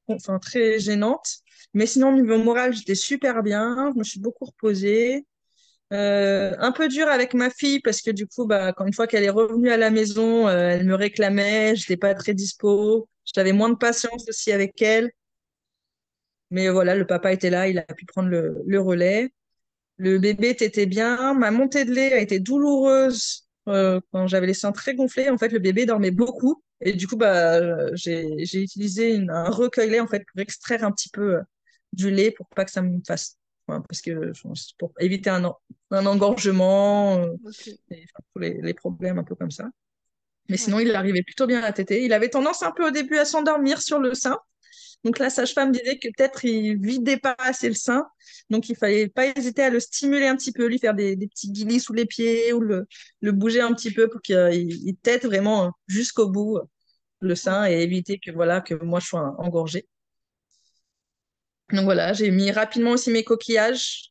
enfin, très gênantes. Mais sinon, au niveau moral, j'étais super bien. Je me suis beaucoup reposée. Un peu dur avec ma fille parce que du coup, bah, une fois qu'elle est revenue à la maison, elle me réclamait. J'étais pas très dispo. J'avais moins de patience aussi avec elle. Mais voilà, le papa était là, il a pu prendre le relais. Le bébé était bien. Ma montée de lait a été douloureuse quand j'avais les seins très gonflés. En fait, le bébé dormait beaucoup. Et du coup, bah, j'ai utilisé un recueil-lait en fait, pour extraire un petit peu du lait pour pas que ça me fasse. Enfin, parce que c'est pour éviter un engorgement Ok. et enfin, tous les problèmes un peu comme ça. Mais sinon, Ouais. il arrivait plutôt bien à téter. Il avait tendance un peu au début à s'endormir sur le sein. Donc la sage-femme disait que peut-être il vidait pas assez le sein, donc il fallait pas hésiter à le stimuler un petit peu, lui faire des petits guilis sous les pieds ou le bouger un petit peu pour qu'il tète vraiment jusqu'au bout le sein Ok. et éviter que voilà que moi je sois engorgée. Donc voilà, j'ai mis rapidement aussi mes coquillages.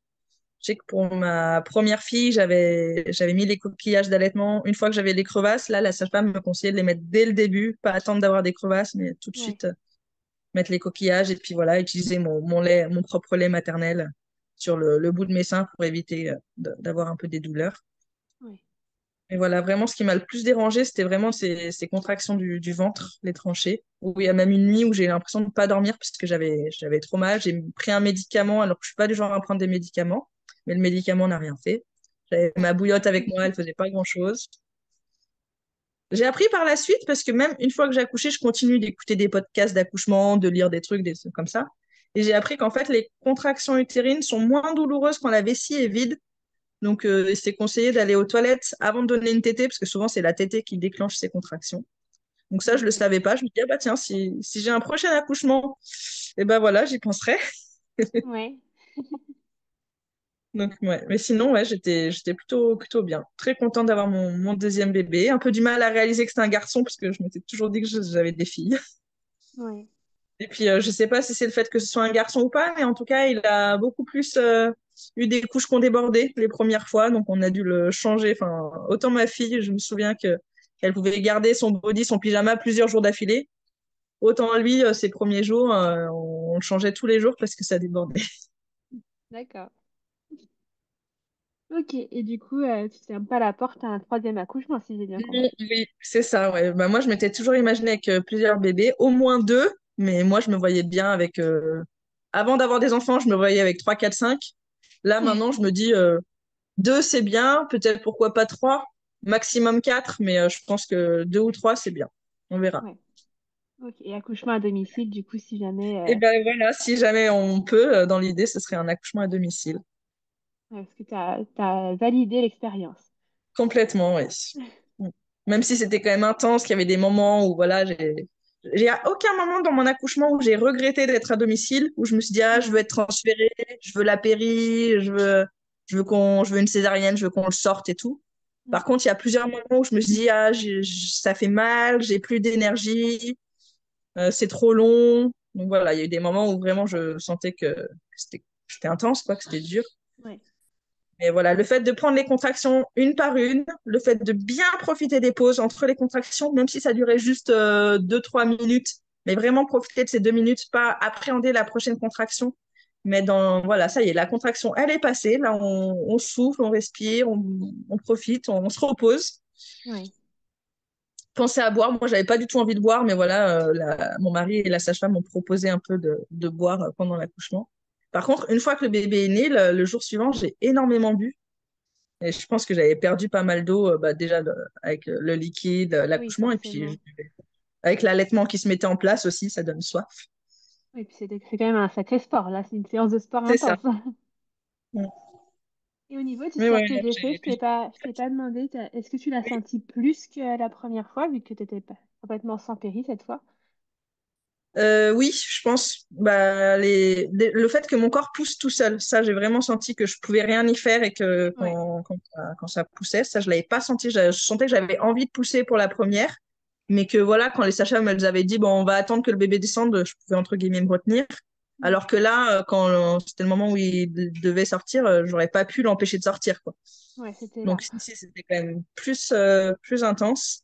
Je sais que pour ma première fille, j'avais mis les coquillages d'allaitement. Une fois que j'avais les crevasses, là, la sage-femme me conseillait de les mettre dès le début, pas attendre d'avoir des crevasses, mais tout de Ouais, suite mettre les coquillages et puis voilà, utiliser mon lait, mon propre lait maternel sur le bout de mes seins pour éviter d'avoir un peu des douleurs. ouais. Et voilà, vraiment, ce qui m'a le plus dérangé, c'était vraiment ces contractions du ventre, les tranchées, où il y a même une nuit où j'ai l'impression de ne pas dormir parce que j'avais trop mal. J'ai pris un médicament alors que je suis pas du genre à prendre des médicaments, mais le médicament n'a rien fait. J'avais ma bouillotte avec moi, elle faisait pas grand-chose. J'ai appris par la suite parce que même une fois que j'ai accouché, je continue d'écouter des podcasts d'accouchement, de lire des trucs comme ça. Et j'ai appris qu'en fait, les contractions utérines sont moins douloureuses quand la vessie est vide. Donc, c'est conseillé d'aller aux toilettes avant de donner une tétée, parce que souvent, c'est la tétée qui déclenche ces contractions. Donc ça, je le Ok. savais pas. Je me dis, ah bah tiens, si j'ai un prochain accouchement, et ben voilà, j'y penserai. Ouais. Donc, ouais. Mais sinon, ouais, j'étais plutôt bien. Très contente d'avoir mon deuxième bébé. Un peu du mal à réaliser que c'était un garçon, parce que je m'étais toujours dit que j'avais des filles. Ouais. Et puis, je sais pas si c'est le fait que ce soit un garçon ou pas, mais en tout cas, il a beaucoup plus eu des couches qui ont débordé les premières fois, donc on a dû le changer. Enfin, autant ma fille, je me souviens que qu'elle pouvait garder son body, son pyjama plusieurs jours d'affilée. Autant lui, ses premiers jours, on le changeait tous les jours parce que ça débordait. D'accord. Ok. Et du coup, tu fermes pas la porte à un troisième accouchement, si j'ai bien Non, compris. oui, c'est ça, ouais. Bah, moi, je m'étais toujours imaginé avec plusieurs bébés, au moins deux, mais moi, je me voyais bien avec. Avant d'avoir des enfants, je me voyais avec 3, 4, 5. Là, maintenant, je me dis deux, c'est bien, peut-être pourquoi pas trois, maximum quatre, mais je pense que deux ou trois, c'est bien. On verra. Ouais. Ok. Et accouchement à domicile, du coup, si jamais. Et ben voilà, si jamais on peut, dans l'idée, ce serait un accouchement à domicile. Parce que tu as validé l'expérience. Complètement, oui. Même si c'était quand même intense, qu'il y avait des moments où, voilà, j'ai à aucun moment dans mon accouchement où j'ai regretté d'être à domicile, où je me suis dit, ah, je veux Ouais. être transférée, je veux la péri, je veux une césarienne, je veux qu'on le sorte et tout. Mm. Par contre, il y a plusieurs moments où je me suis dit, ah, ça fait mal, j'ai plus d'énergie, c'est trop long. Donc voilà, il y a eu des moments où vraiment je sentais que c'était intense, quoi, que c'était dur. Ouais. Mais voilà, le fait de prendre les contractions une par une, le fait de bien profiter des pauses entre les contractions, même si ça durait juste 2-3 minutes, mais vraiment profiter de ces 2 minutes, pas appréhender la prochaine contraction. Mais voilà, ça y est, la contraction, elle est passée. Là, on souffle, on respire, on profite, on se repose. Ouais. Penser à boire, moi, j'avais pas du tout envie de boire, mais voilà, mon mari et la sage-femme m'ont proposé un peu de boire pendant l'accouchement. Par contre, une fois que le bébé est né, le jour suivant, j'ai énormément bu. Et je pense que j'avais perdu pas mal d'eau bah, déjà avec le liquide, Oui, l'accouchement, et puis forcément. avec l'allaitement qui se mettait en place aussi, ça donne soif. Oui, puis c'est quand même un sacré sport, là. C'est une séance de sport C'est ça. intense. Mm. Et au niveau du Mais ouais, cercle d'effet, j'ai plus. je t'ai pas demandé, est-ce que tu l'as senti plus que la première fois, vu que tu étais complètement sans péri cette fois? Oui, je pense. Bah, le fait que mon corps pousse tout seul, ça, j'ai vraiment senti que je pouvais rien y faire et que Ouais. quand ça poussait, ça, je l'avais pas senti. Je sentais que j'avais envie de pousser pour la première, mais que voilà, quand les sages-femmes elles avaient dit, bon, on va attendre que le bébé descende, je pouvais entre guillemets me retenir. Mm. Alors que là, quand c'était le moment où il devait sortir, j'aurais pas pu l'empêcher de sortir, quoi. Ouais, c'était là. Donc ici, c'était quand même plus intense.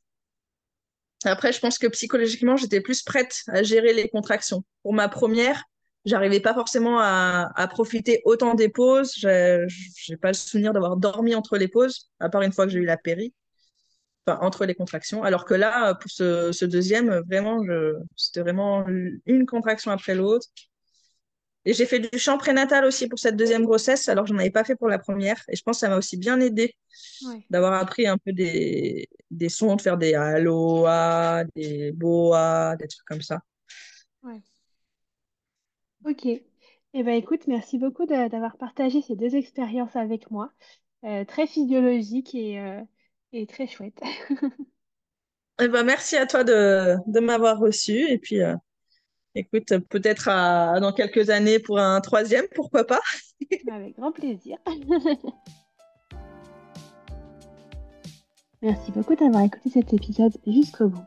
Après, je pense que psychologiquement, j'étais plus prête à gérer les contractions. Pour ma première, j'arrivais pas forcément à profiter autant des pauses. J'ai pas le souvenir d'avoir dormi entre les pauses, à part une fois que j'ai eu Ouais. la péri, enfin entre les contractions. Alors que là, pour ce deuxième, vraiment, c'était vraiment une contraction après l'autre. Et j'ai fait du chant prénatal aussi pour cette deuxième grossesse, alors que j'en avais pas fait pour la première. Et je pense que ça m'a aussi bien aidé Ouais. d'avoir appris un peu des sons, de faire des aloha, des boa, des trucs comme ça. Ouais. Ok. Eh ben écoute, merci beaucoup d'avoir partagé ces deux expériences avec moi. Très physiologiques et très chouettes. Eh ben, merci à toi de m'avoir reçu. Et puis, écoute, peut-être dans quelques années pour un troisième, pourquoi pas? Avec grand plaisir. Merci beaucoup d'avoir écouté cet épisode jusqu'au bout.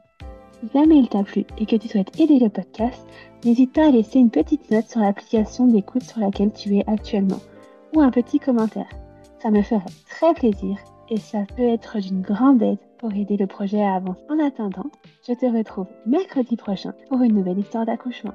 Si jamais il t'a plu et que tu souhaites aider le podcast, n'hésite pas à laisser une petite note sur l'application d'écoute sur laquelle tu es actuellement, ou un petit commentaire. Ça me ferait très plaisir et ça peut être d'une grande aide pour aider le projet à avancer. En attendant, je te retrouve mercredi prochain pour une nouvelle histoire d'accouchement.